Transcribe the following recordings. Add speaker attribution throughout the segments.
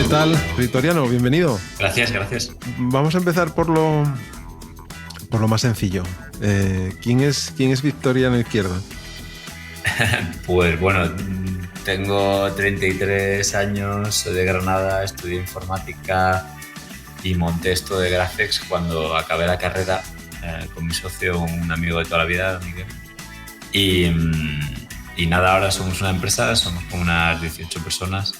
Speaker 1: tal, Victoriano? Bienvenido.
Speaker 2: Gracias, gracias.
Speaker 1: Vamos a empezar por lo más sencillo. ¿Quién es Victoriano Izquierdo?
Speaker 2: Pues bueno, tengo 33 años, soy de Granada, estudié informática y monté esto de Graphex cuando acabé la carrera con mi socio, un amigo de toda la vida, Miguel. Y nada, ahora somos una empresa, somos como unas 18 personas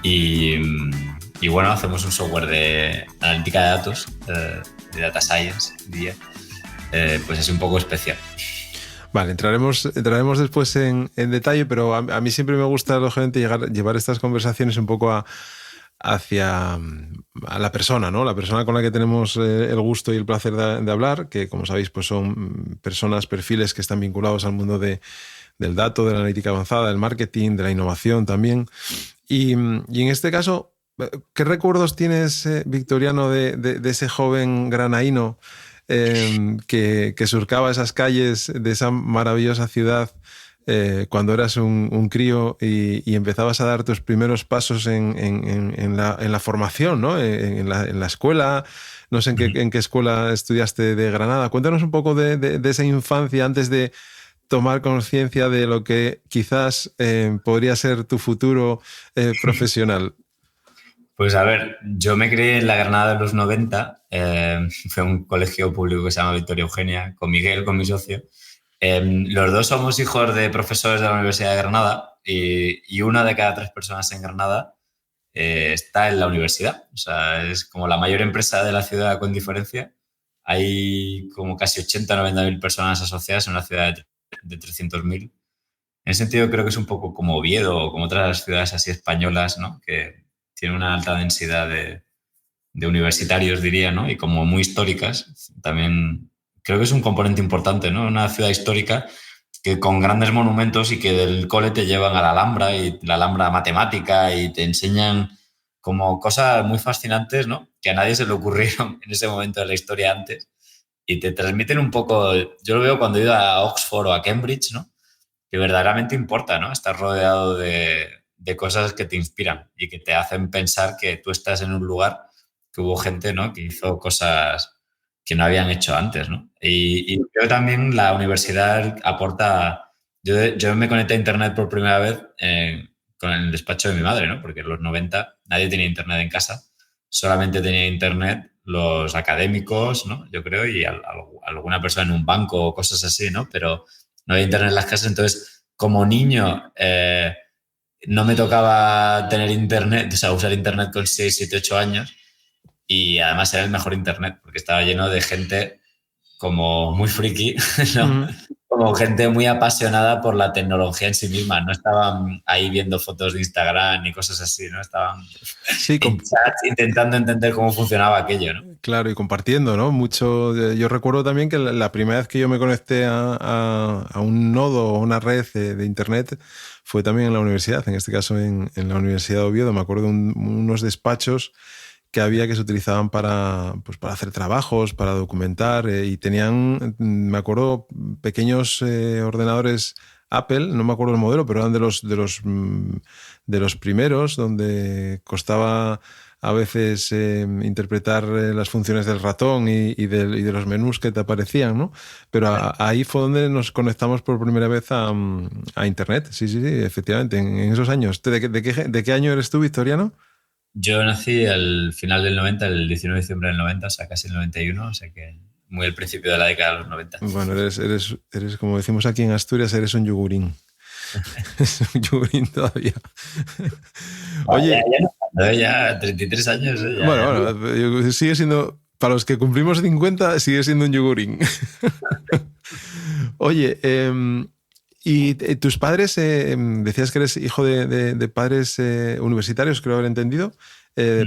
Speaker 2: y bueno, hacemos un software de analítica de datos, de data science, diría. Pues es un poco especial.
Speaker 1: Vale, entraremos después en detalle, pero a mí siempre me gusta, lógicamente, llevar estas conversaciones un poco hacia a la persona, ¿no? La persona con la que tenemos el gusto y el placer de hablar, que como sabéis, pues son perfiles que están vinculados al mundo del dato, de la analítica avanzada, del marketing, de la innovación también. Y en este caso, ¿qué recuerdos tienes, Victoriano, de ese joven granaíno que surcaba esas calles de esa maravillosa ciudad cuando eras un crío y empezabas a dar tus primeros pasos en la formación, ¿no? En la escuela? No sé en qué escuela estudiaste de Granada. Cuéntanos un poco de esa infancia antes de tomar conciencia de lo que quizás podría ser tu futuro profesional.
Speaker 2: Pues a ver, yo me crié en la Granada de los 90, fue un colegio público que se llama Victoria Eugenia, con Miguel, con mi socio. Los dos somos hijos de profesores de la Universidad de Granada y una de cada 3 personas en Granada está en la universidad. O sea, es como la mayor empresa de la ciudad con diferencia. Hay como casi 80-90 mil personas asociadas en una ciudad de 300.000. En ese sentido creo que es un poco como Oviedo o como otras ciudades así españolas, ¿no? Que tiene una alta densidad de universitarios, diría, ¿no? Y como muy históricas. También creo que es un componente importante, ¿no? Una ciudad histórica que con grandes monumentos y que del cole te llevan a la Alhambra y la Alhambra matemática y te enseñan como cosas muy fascinantes, ¿no? Que a nadie se le ocurrieron en ese momento de la historia antes y te transmiten un poco. Yo lo veo cuando he ido a Oxford o a Cambridge, ¿no? Que verdaderamente importa, ¿no? Estar rodeado de cosas que te inspiran y que te hacen pensar que tú estás en un lugar que hubo gente, ¿no? Que hizo cosas que no habían hecho antes, ¿no? Y creo que también la universidad aporta. Yo me conecté a Internet por primera vez con el despacho de mi madre, ¿no? Porque en los 90 nadie tenía Internet en casa, solamente tenía Internet los académicos, ¿no? Yo creo, y alguna persona en un banco o cosas así, ¿no? Pero no había Internet en las casas, entonces, como niño, no me tocaba tener Internet, o sea, usar Internet con 6, 7, 8 años, y además era el mejor Internet, porque estaba lleno de gente como muy friki, ¿no? Como gente muy apasionada por la tecnología en sí misma. No estaban ahí viendo fotos de Instagram ni cosas así, ¿no? Estaban en chats intentando entender cómo funcionaba aquello, ¿no?
Speaker 1: Claro, y compartiendo, ¿no? Mucho. Yo recuerdo también que la primera vez que yo me conecté a un nodo o una red de Internet fue también en la universidad, en este caso en la Universidad de Oviedo. Me acuerdo de unos despachos que había que se utilizaban para hacer trabajos, para documentar, y tenían, me acuerdo, pequeños ordenadores Apple, no me acuerdo el modelo, pero eran de los primeros, donde costaba a veces interpretar las funciones del ratón y de los menús que te aparecían, ¿no? Pero ahí fue donde nos conectamos por primera vez a Internet. Sí, efectivamente, en esos años. ¿De qué año eres tú, Victoriano?
Speaker 2: Yo nací al final del 90, el 19 de diciembre del 90, o sea, casi el 91, o sea que muy al principio de la década de los 90.
Speaker 1: Bueno, eres como decimos aquí en Asturias, eres un yogurín. Es un yogurín todavía.
Speaker 2: Oye, ya 33 años.
Speaker 1: Bueno, sigue siendo, para los que cumplimos 50, sigue siendo un yogurín. Oye, ¿y tus padres, decías que eres hijo de padres universitarios, creo haber entendido,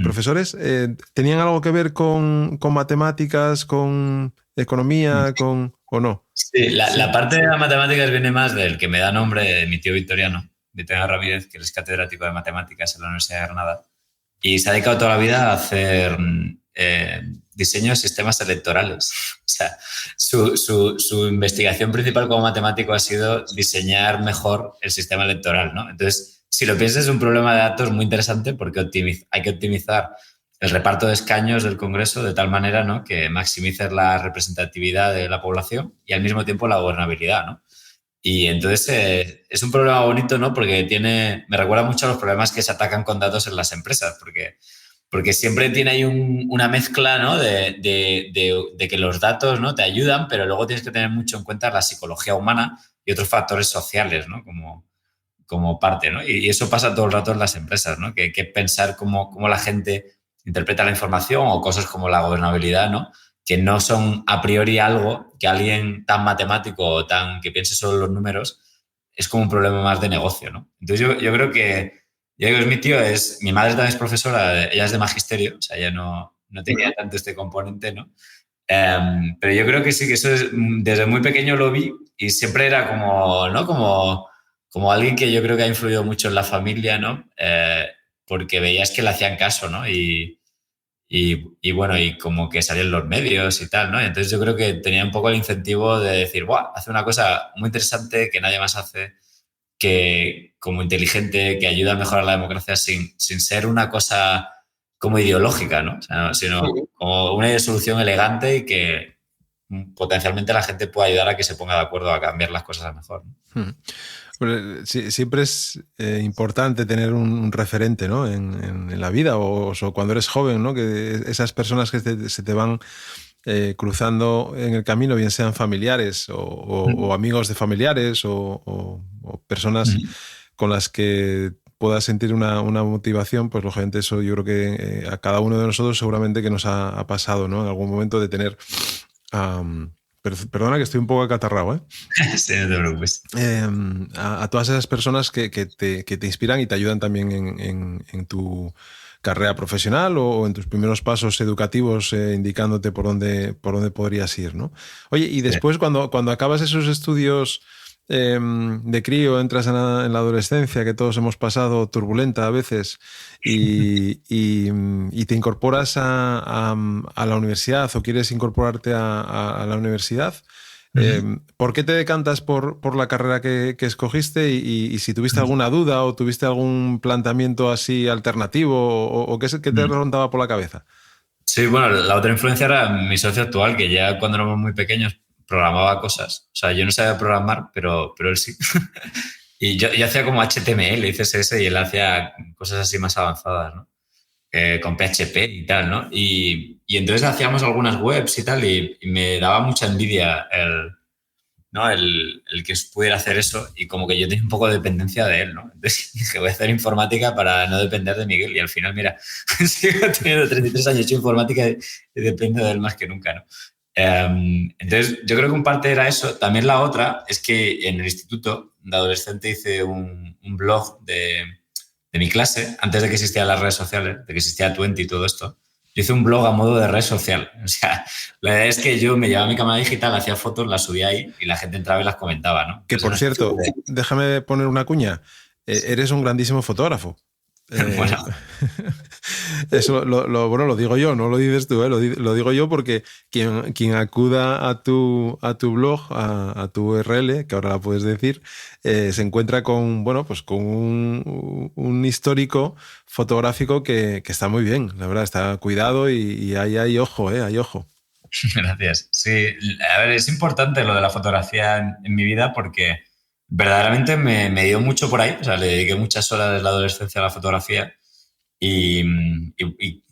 Speaker 1: profesores, ¿tenían algo que ver con matemáticas, con economía, o no?
Speaker 2: Sí, la parte de las matemáticas viene más del que me da nombre mi tío Victoriano, Victoriano Ramírez, que es catedrático de matemáticas en la Universidad de Granada, y se ha dedicado toda la vida a hacer diseño de sistemas electorales. O sea, su investigación principal como matemático ha sido diseñar mejor el sistema electoral, ¿no? Entonces, si lo piensas, es un problema de datos muy interesante porque hay que optimizar el reparto de escaños del Congreso de tal manera, ¿no?, que maximices la representatividad de la población y al mismo tiempo la gobernabilidad, ¿no? Y entonces es un problema bonito, ¿no? Porque me recuerda mucho a los problemas que se atacan con datos en las empresas, porque siempre tiene ahí una mezcla, ¿no?, de que los datos, ¿no?, te ayudan, pero luego tienes que tener mucho en cuenta la psicología humana y otros factores sociales, ¿no?, como parte, ¿no? Y eso pasa todo el rato en las empresas, ¿no? Que hay que pensar cómo la gente interpreta la información o cosas como la gobernabilidad, ¿no?, que no son a priori algo que alguien tan matemático o tan que piense solo en los números es como un problema más de negocio, ¿no? Entonces yo creo que mi tío mi madre también es profesora, ella es de magisterio, o sea, ella no tenía tanto este componente, ¿no? Pero yo creo que sí, que eso desde muy pequeño lo vi y siempre era como, ¿no?, como alguien que yo creo que ha influido mucho en la familia, ¿no? Porque veías que le hacían caso, ¿no? Y bueno, y como que salían los medios y tal, ¿no? Y entonces yo creo que tenía un poco el incentivo de decir, ¡buah! Hace una cosa muy interesante que nadie más hace, que como inteligente, que ayuda a mejorar la democracia sin ser una cosa como ideológica, ¿no? O sea, sino como una solución elegante y que potencialmente la gente pueda ayudar a que se ponga de acuerdo a cambiar las cosas a mejor, ¿no?
Speaker 1: Bueno, siempre es importante tener un referente, ¿no?, en la vida o cuando eres joven, ¿no?, que esas personas que se te van cruzando en el camino, bien sean familiares o amigos de familiares o personas con las que puedas sentir una motivación, pues lógicamente eso yo creo que a cada uno de nosotros seguramente que nos ha pasado, ¿no?, en algún momento de tener... perdona que estoy un poco acatarrado, ¿eh?
Speaker 2: Sí, no te preocupes.
Speaker 1: A todas esas personas que te inspiran y te ayudan también en tu carrera profesional o en tus primeros pasos educativos, indicándote por dónde podrías ir, ¿no? Oye, y después cuando acabas esos estudios de crío, entras en la adolescencia, que todos hemos pasado turbulenta a veces, y te incorporas a la universidad o quieres incorporarte a la universidad, ¿por qué te decantas por la carrera que escogiste y si tuviste alguna duda o tuviste algún planteamiento así alternativo o qué te rondaba por la cabeza?
Speaker 2: Sí, bueno, la otra influencia era mi socio actual, que ya cuando éramos muy pequeños programaba cosas. O sea, yo no sabía programar, pero él sí. Y yo hacía como HTML y CSS y él hacía cosas así más avanzadas, ¿no? Con PHP y tal, ¿no? Y entonces hacíamos algunas webs y tal y me daba mucha envidia ¿no?, el que pudiera hacer eso y como que yo tenía un poco de dependencia de él, ¿no? Entonces dije, voy a hacer informática para no depender de Miguel y al final, mira, sigo teniendo 33 años hecho informática y dependo de él más que nunca, ¿no? Entonces yo creo que un parte era eso. También la otra es que en el instituto de adolescente hice un blog de mi clase, antes de que existieran las redes sociales, de que existía Twenty y todo esto. Yo hice un blog a modo de red social. O sea, la idea es que yo me llevaba mi cámara digital, hacía fotos, las subía ahí y la gente entraba y las comentaba, ¿no?
Speaker 1: Que por cierto, déjame poner una cuña. Eres un grandísimo fotógrafo.
Speaker 2: Bueno.
Speaker 1: Eso bueno, lo digo yo, no lo dices tú, lo digo yo porque quien acuda a tu blog, a tu URL, que ahora la puedes decir, se encuentra con, bueno, pues con un histórico fotográfico que está muy bien, la verdad, está cuidado y hay ojo, hay ojo.
Speaker 2: Gracias. Sí, a ver, es importante lo de la fotografía en mi vida porque verdaderamente me dio mucho por ahí. O sea, le dediqué muchas horas de la adolescencia a la fotografía y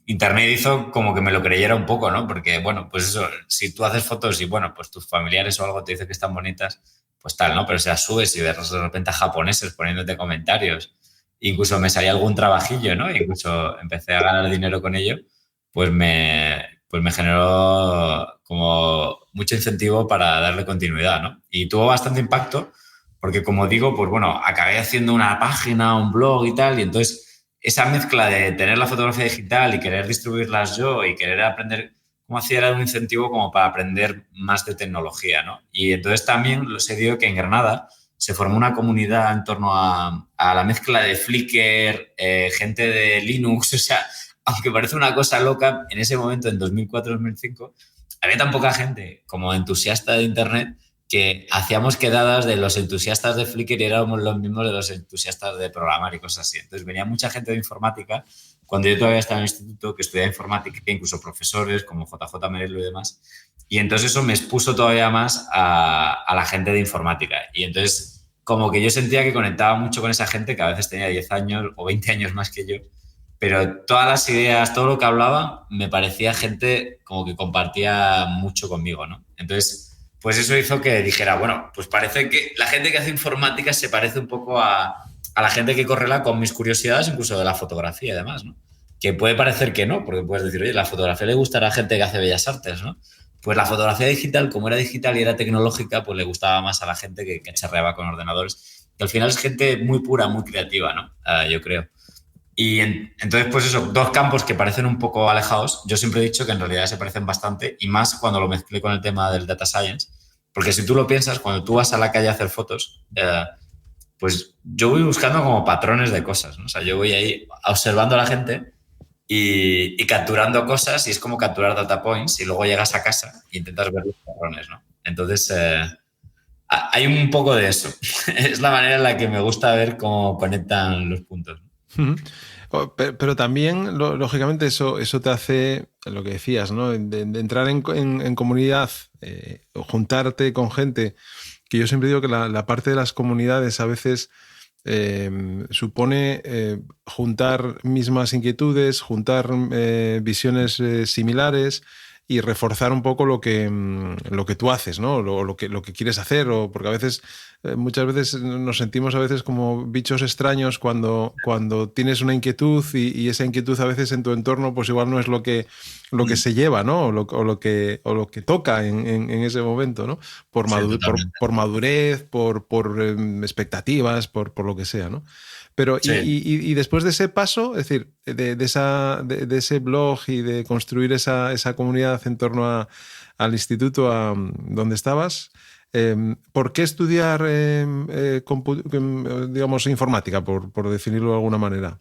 Speaker 2: Internet hizo como que me lo creyera un poco, ¿no? Porque, bueno, pues eso, si tú haces fotos y, bueno, pues tus familiares o algo te dicen que están bonitas, pues tal, ¿no? Pero si las subes y ves de repente a japoneses poniéndote comentarios, incluso me salía algún trabajillo, ¿no? Incluso empecé a ganar dinero con ello, pues me generó como mucho incentivo para darle continuidad, ¿no? Y tuvo bastante impacto porque, como digo, pues bueno, acabé haciendo una página, un blog y tal, y entonces esa mezcla de tener la fotografía digital y querer distribuirlas yo y querer aprender cómo hacía era un incentivo como para aprender más de tecnología, ¿no? Y entonces también se dio que en Granada se formó una comunidad en torno a la mezcla de Flickr, gente de Linux, o sea, aunque parece una cosa loca, en ese momento, en 2004-2005, había tan poca gente como entusiasta de Internet que hacíamos quedadas de los entusiastas de Flickr y éramos los mismos de los entusiastas de programar y cosas así. Entonces venía mucha gente de informática, cuando yo todavía estaba en el instituto, que estudiaba informática, incluso profesores como JJ Merelo y demás. Y entonces eso me expuso todavía más a la gente de informática. Y entonces como que yo sentía que conectaba mucho con esa gente, que a veces tenía 10 años o 20 años más que yo, pero todas las ideas, todo lo que hablaba, me parecía gente como que compartía mucho conmigo, ¿no? Entonces, pues eso hizo que dijera, bueno, pues parece que la gente que hace informática se parece un poco a la gente que correla con mis curiosidades, incluso de la fotografía y demás, ¿no? Que puede parecer que no, porque puedes decir, oye, la fotografía le gustará a gente que hace bellas artes, ¿no? Pues la fotografía digital, como era digital y era tecnológica, pues le gustaba más a la gente que charreaba con ordenadores. Que al final es gente muy pura, muy creativa, ¿no? Yo creo. Y entonces, pues eso, dos campos que parecen un poco alejados. Yo siempre he dicho que en realidad se parecen bastante, y más cuando lo mezclé con el tema del data science, porque si tú lo piensas, cuando tú vas a la calle a hacer fotos, pues yo voy buscando como patrones de cosas, ¿no? O sea, yo voy ahí observando a la gente y capturando cosas, y es como capturar data points, y luego llegas a casa e intentas ver los patrones, ¿no? Entonces, hay un poco de eso. Es la manera en la que me gusta ver cómo conectan los puntos, ¿no?
Speaker 1: Pero también, lógicamente, eso te hace lo que decías, ¿no? De entrar en comunidad, juntarte con gente, que yo siempre digo que la parte de las comunidades a veces supone juntar mismas inquietudes, juntar visiones similares y reforzar un poco lo que tú haces, ¿no? Lo que quieres hacer, porque a veces, muchas veces nos sentimos a veces como bichos extraños cuando tienes una inquietud y esa inquietud a veces en tu entorno pues igual no es lo que se lleva, ¿no? O lo que toca en ese momento, ¿no? Por madurez, por expectativas, por lo que sea, ¿no? Pero, sí. y después de ese paso, es decir, de ese blog y de construir esa comunidad en torno al instituto donde estabas, ¿por qué estudiar, digamos, informática, por definirlo de alguna manera?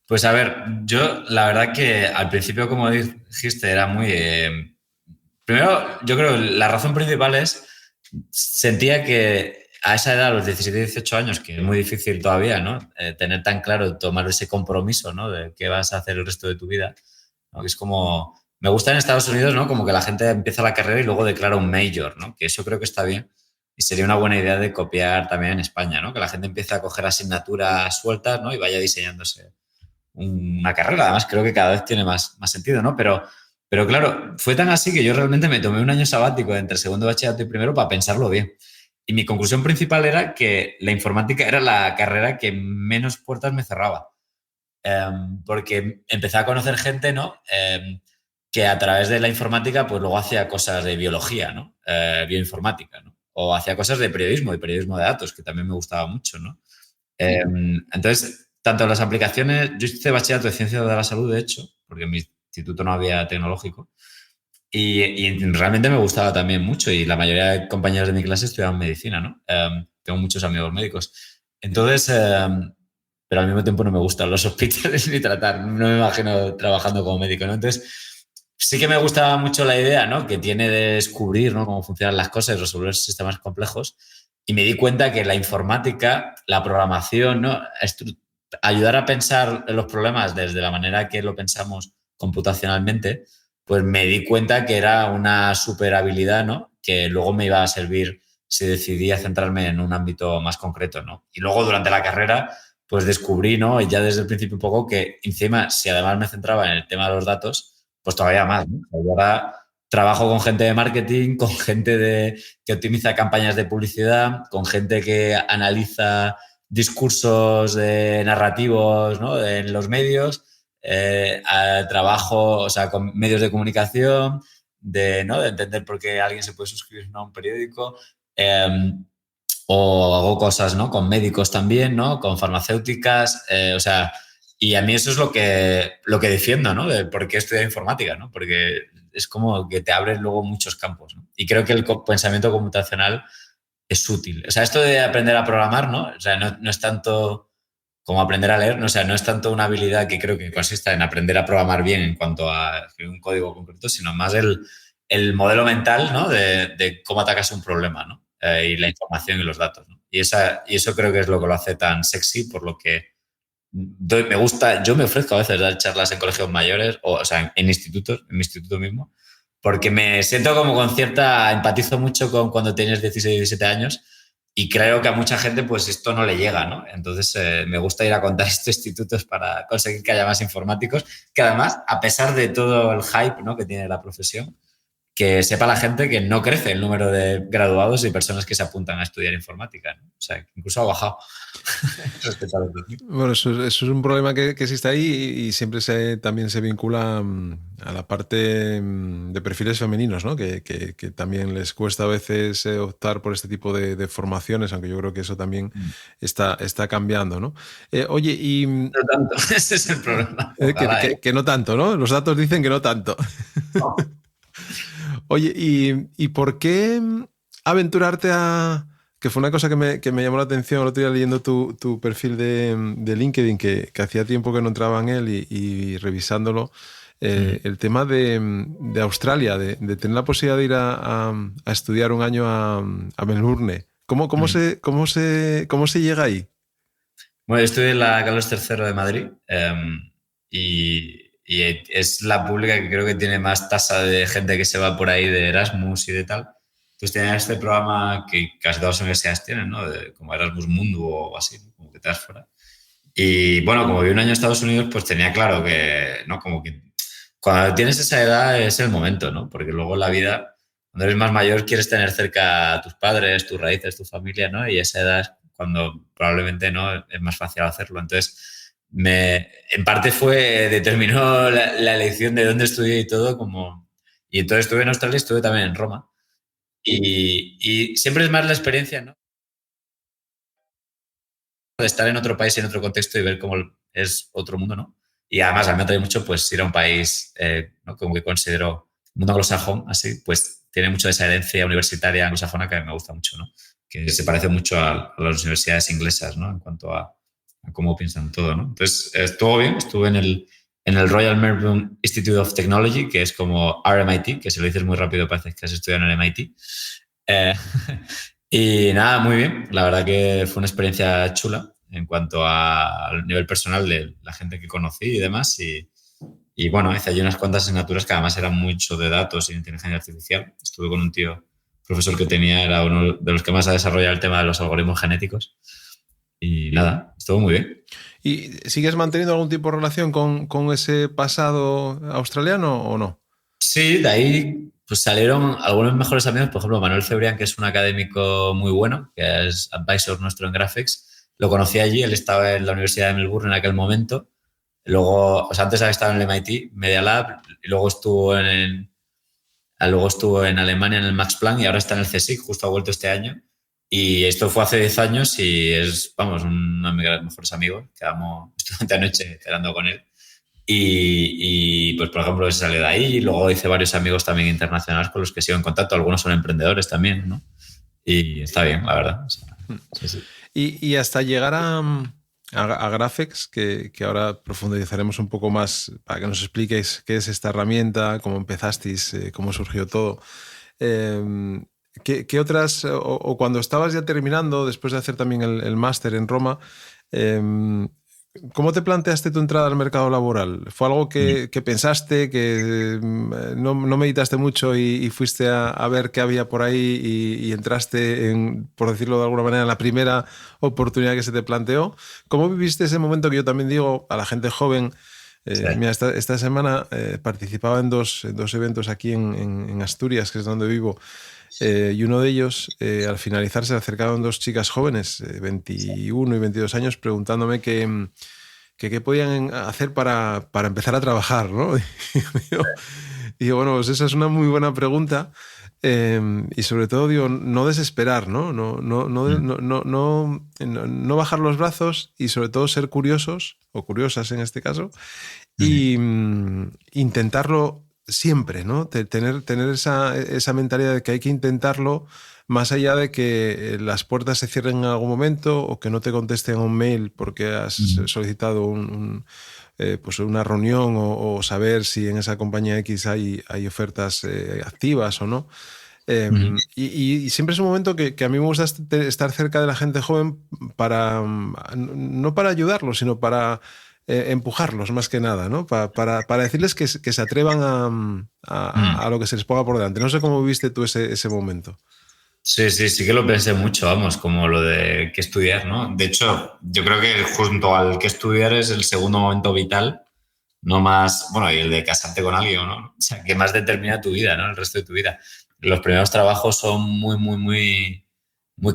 Speaker 2: Pues a ver, yo la verdad que al principio, como dijiste, era muy... primero, yo creo que la razón principal es, sentía que a esa edad, a los 17, 18 años, que es muy difícil todavía, ¿no? Tener tan claro, tomar ese compromiso, ¿no? De qué vas a hacer el resto de tu vida, ¿no? Es como... Me gusta en Estados Unidos, ¿no? Como que la gente empieza la carrera y luego declara un major, ¿no? Que eso creo que está bien y sería una buena idea de copiar también en España, ¿no? Que la gente empiece a coger asignaturas sueltas, ¿no? Y vaya diseñándose una carrera. Además, creo que cada vez tiene más sentido, ¿no? Pero claro, fue tan así que yo realmente me tomé un año sabático entre segundo de bachillerato y primero para pensarlo bien. Y mi conclusión principal era que la informática era la carrera que menos puertas me cerraba. Porque empecé a conocer gente, ¿no? Que a través de la informática pues luego hacía cosas de biología, ¿no? Bioinformática, ¿no? O hacía cosas de periodismo de datos, que también me gustaba mucho, ¿no? Entonces, tanto las aplicaciones... Yo hice bachillerato de Ciencias de la Salud, de hecho, porque en mi instituto no había tecnológico, y realmente me gustaba también mucho, y la mayoría de compañeros de mi clase estudiaban medicina, ¿no? Tengo muchos amigos médicos. Entonces, pero al mismo tiempo no me gustan los hospitales ni tratar, no me imagino trabajando como médico, ¿no? Entonces, sí que me gustaba mucho la idea, ¿no? Que tiene de descubrir, ¿no? Cómo funcionan las cosas y resolver sistemas complejos, y me di cuenta que la informática, la programación, ¿no? Ayudar a pensar los problemas desde la manera que lo pensamos computacionalmente, pues me di cuenta que era una super habilidad, ¿no? Que luego me iba a servir si decidía centrarme en un ámbito más concreto, ¿no? Y luego durante la carrera, pues descubrí, ¿no? Y ya desde el principio un poco que encima, si además me centraba en el tema de los datos, pues todavía más, ¿no? Ahora trabajo con gente de marketing, con gente que optimiza campañas de publicidad, con gente que analiza discursos narrativos, ¿no? En los medios, trabajo, o sea, con medios de comunicación, ¿no? De entender por qué alguien se puede suscribir a un periódico, o hago cosas, ¿no? Con médicos también, ¿no? Con farmacéuticas, o sea, y a mí eso es lo que defiendo, ¿no? De por qué estudiar informática, ¿no? Porque es como que te abres luego muchos campos, ¿no? Y creo que el pensamiento computacional es útil. O sea, esto de aprender a programar, ¿no? O sea, no es tanto como aprender a leer, ¿no? O sea, no es tanto una habilidad que creo que consista en aprender a programar bien en cuanto a escribir un código concreto, sino más el el modelo mental, ¿no? De cómo atacas un problema, ¿no? Y la información y los datos, ¿no? Y eso creo que es lo que lo hace tan sexy, por lo que me gusta, yo me ofrezco a veces dar charlas en colegios mayores, o sea, en institutos, en mi instituto mismo, porque me siento como con cierta, empatizo mucho con cuando tienes 16, 17 años y creo que a mucha gente pues esto no le llega, ¿no? Entonces me gusta ir a contar estos institutos para conseguir que haya más informáticos, que además, a pesar de todo el hype, ¿no?, que tiene la profesión, que sepa la gente que no crece el número de graduados y personas que se apuntan a estudiar informática, ¿no? O sea, incluso ha bajado respecto a los 2000.
Speaker 1: Bueno, eso es un problema que existe ahí y siempre también se vincula a la parte de perfiles femeninos, ¿no? Que también les cuesta a veces optar por este tipo de formaciones, aunque yo creo que eso también está cambiando, ¿no? Oye, y...
Speaker 2: No tanto, ese es el problema. Ojalá,
Speaker 1: que no tanto, ¿no? Los datos dicen que no tanto.
Speaker 2: No.
Speaker 1: Oye, ¿y por qué aventurarte a...? Que fue una cosa que me llamó la atención el otro día leyendo tu perfil de LinkedIn, que hacía tiempo que no entraba en él y revisándolo, el tema de Australia, de tener la posibilidad de ir a estudiar un año a Melbourne. ¿Cómo se llega ahí?
Speaker 2: Bueno, yo estudié en la Carlos III de Madrid y es la pública que creo que tiene más tasa de gente que se va por ahí de Erasmus y de tal. Entonces tenía este programa que casi todas las universidades tienen, ¿no? Como Erasmus Mundus o así, ¿no? Como que te das fuera. Y bueno, como viví un año en Estados Unidos, pues tenía claro que, ¿no? Como que cuando tienes esa edad es el momento, ¿no? Porque luego en la vida, cuando eres más mayor, quieres tener cerca a tus padres, tus raíces, tu familia, ¿no? Y esa edad es cuando probablemente no es más fácil hacerlo. Entonces, en parte determinó la elección de dónde estudié y todo, y entonces estuve en Australia y estuve también en Roma. Y siempre es más la experiencia, ¿no?, de estar en otro país, en otro contexto y ver cómo es otro mundo, ¿no? Y además a mí me atrae mucho pues ir a un país, ¿no?, como que considero mundo anglosajón, así, pues tiene mucho de esa herencia universitaria anglosajona que me gusta mucho, ¿no? Que se parece mucho a las universidades inglesas, ¿no?, en cuanto a cómo piensan todo, ¿no? Entonces, estuvo bien, estuve en el Royal Melbourne Institute of Technology, que es como RMIT, que si lo dices muy rápido parece que has estudiado en el MIT. Y nada, muy bien. La verdad que fue una experiencia chula en cuanto al nivel personal de la gente que conocí y demás. Y bueno, hice allí unas cuantas asignaturas que además eran mucho de datos y inteligencia artificial. Estuve con un profesor que era uno de los que más ha desarrollado el tema de los algoritmos genéticos. Y nada, estuvo muy bien.
Speaker 1: ¿Y sigues manteniendo algún tipo de relación con ese pasado australiano o no?
Speaker 2: Sí, de ahí pues salieron algunos mejores amigos, por ejemplo, Manuel Cebrián, que es un académico muy bueno, que es advisor nuestro en Graphics. Lo conocí allí, él estaba en la Universidad de Melbourne en aquel momento. Luego, o sea, antes había estado en el MIT, Media Lab, y luego estuvo en Alemania en el Max Planck y ahora está en el CSIC, justo ha vuelto este año. Y esto fue hace 10 años y es, vamos, uno de mis mejores amigos. Quedamos esta anoche cenando con él. Y pues, por ejemplo, se salió de ahí. Luego hice varios amigos también internacionales con los que sigo en contacto. Algunos son emprendedores también, ¿no? Y está bien, la verdad. O sea, sí.
Speaker 1: Y hasta llegar a Graphics, que ahora profundizaremos un poco más para que nos expliquéis qué es esta herramienta, cómo empezasteis, cómo surgió todo. ¿Qué otras, o cuando estabas ya terminando, después de hacer también el máster en Roma, ¿cómo te planteaste tu entrada al mercado laboral? ¿Fue algo que pensaste, que no meditaste mucho y fuiste a ver qué había por ahí y entraste, por decirlo de alguna manera, en la primera oportunidad que se te planteó? ¿Cómo viviste ese momento que yo también digo a la gente joven? Sí. Mira, esta semana participaba en dos eventos aquí en Asturias, que es donde vivo. Y uno de ellos, al finalizar, se acercaron dos chicas jóvenes, 21 y 22 años, preguntándome qué podían hacer para empezar a trabajar, ¿no? Y yo, bueno, pues esa es una muy buena pregunta. Y sobre todo, digo, no desesperar, ¿no? No bajar los brazos y sobre todo ser curiosos, o curiosas en este caso, y intentarlo siempre, ¿no? Tener esa mentalidad de que hay que intentarlo más allá de que las puertas se cierren en algún momento o que no te contesten a un mail porque has solicitado pues una reunión o saber si en esa compañía X hay ofertas activas o no. Y siempre es un momento que a mí me gusta estar cerca de la gente joven no para ayudarlos, sino para empujarlos más que nada, ¿no? Para decirles que se atrevan a lo que se les ponga por delante. No sé cómo viste tú ese momento.
Speaker 2: Sí, sí, sí que lo pensé mucho, vamos, como lo de qué estudiar, ¿no? De hecho, yo creo que junto al qué estudiar es el segundo momento vital, no más, bueno, y el de casarte con alguien, ¿no? O sea, que más determina tu vida, ¿no? El resto de tu vida. Los primeros trabajos son muy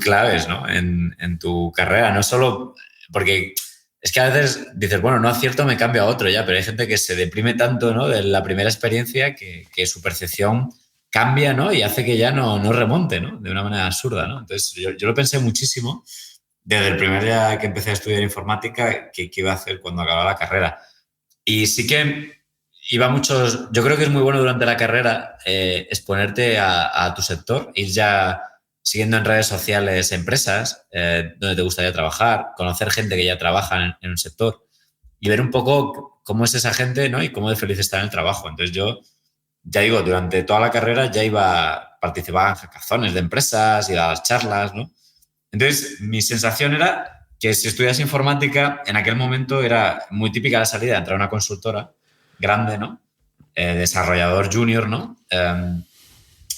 Speaker 2: claves, ¿no? En tu carrera, no solo porque es que a veces dices, bueno, no acierto, me cambio a otro ya, pero hay gente que se deprime tanto, ¿no? De la primera experiencia que su percepción cambia, ¿no? Y hace que ya no remonte, ¿no? De una manera absurda, ¿no? Entonces, yo lo pensé muchísimo desde el primer día que empecé a estudiar informática, qué iba a hacer cuando acababa la carrera. Y sí que iba muchos... Yo creo que es muy bueno durante la carrera exponerte a tu sector, ir ya siguiendo en redes sociales empresas donde te gustaría trabajar, conocer gente que ya trabaja en un sector y ver un poco cómo es esa gente, ¿no? Y cómo de feliz está en el trabajo. Entonces yo, ya digo, durante toda la carrera ya participaba en hackathons de empresas, iba a las charlas, ¿no? Entonces mi sensación era que si estudias informática, en aquel momento era muy típica la salida, entrar a una consultora grande, ¿no? Desarrollador junior, ¿no?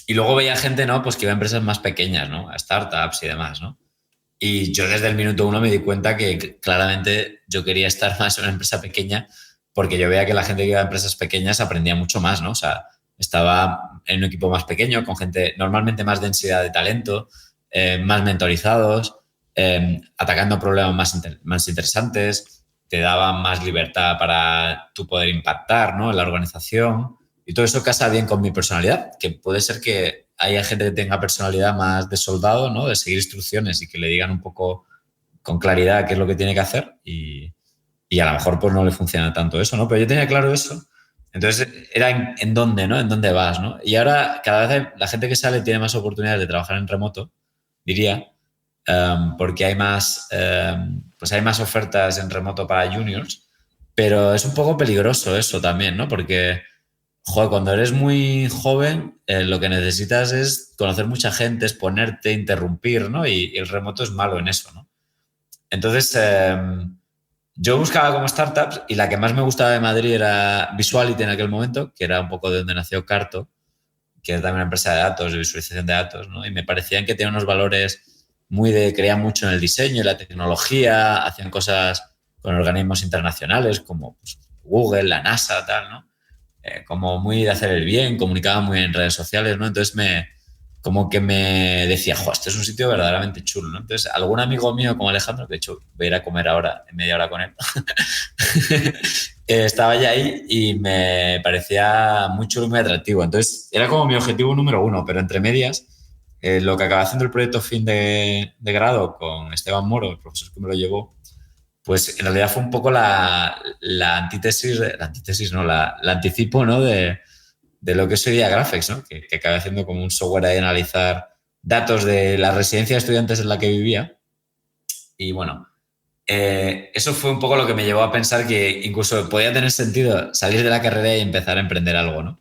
Speaker 2: Y luego veía gente, ¿no? Pues que iba a empresas más pequeñas, ¿no? A startups y demás, ¿no? Y yo desde el minuto uno me di cuenta que claramente yo quería estar más en una empresa pequeña porque yo veía que la gente que iba a empresas pequeñas aprendía mucho más, ¿no? O sea, estaba en un equipo más pequeño, con gente normalmente más densidad de talento, más mentorizados, atacando problemas más interesantes, te daban más libertad para tú poder impactar, ¿no? En la organización. Y todo eso casa bien con mi personalidad, que puede ser que haya gente que tenga personalidad más de soldado, ¿no? De seguir instrucciones y que le digan un poco con claridad qué es lo que tiene que hacer y a lo mejor pues no le funciona tanto eso, ¿no? Pero yo tenía claro eso. Entonces era en dónde, ¿no? En dónde vas, ¿no? Y ahora cada vez la gente que sale tiene más oportunidades de trabajar en remoto, diría, porque pues hay más ofertas en remoto para juniors, pero es un poco peligroso eso también, ¿no? Porque joder, cuando eres muy joven, lo que necesitas es conocer mucha gente, exponerte, interrumpir, ¿no? Y el remoto es malo en eso, ¿no? Entonces, yo buscaba como startups y la que más me gustaba de Madrid era Visuality en aquel momento, que era un poco de donde nació Carto, que es también una empresa de datos, de visualización de datos, ¿no? Y me parecían que tenían unos valores creían mucho en el diseño y la tecnología, hacían cosas con organismos internacionales como pues, Google, la NASA, tal, ¿no? Como muy de hacer el bien, comunicaba muy bien en redes sociales, ¿no? Entonces como que me decía, jo, este es un sitio verdaderamente chulo, ¿no? Entonces, algún amigo mío como Alejandro, que de hecho voy a ir a comer ahora en media hora con él, estaba ya ahí y me parecía muy chulo y muy atractivo. Entonces, era como mi objetivo número uno, pero entre medias, lo que acabé haciendo el proyecto fin de grado con Esteban Moro, el profesor que me lo llevó, pues en realidad fue un poco la antítesis, no, la anticipo, ¿no? De lo que es hoy día Graphex, ¿no? Que acabé haciendo como un software de analizar datos de la residencia de estudiantes en la que vivía. Y bueno, eso fue un poco lo que me llevó a pensar que incluso podía tener sentido salir de la carrera y empezar a emprender algo, ¿no?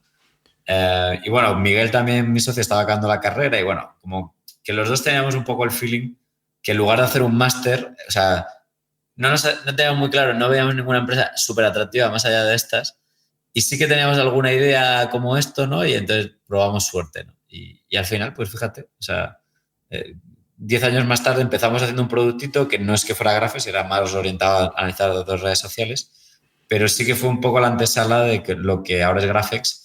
Speaker 2: Y bueno, Miguel también, mi socio, estaba acabando la carrera y bueno, como que los dos teníamos un poco el feeling que en lugar de hacer un máster, o sea, no teníamos muy claro, no veíamos ninguna empresa súper atractiva más allá de estas y sí que teníamos alguna idea como esto, ¿no? Y entonces probamos suerte, ¿no? Y al final, pues fíjate, o sea, 10 años más tarde empezamos haciendo un productito que no es que fuera Graphex, era más orientado a analizar datos de redes sociales, pero sí que fue un poco la antesala de lo que ahora es Graphex.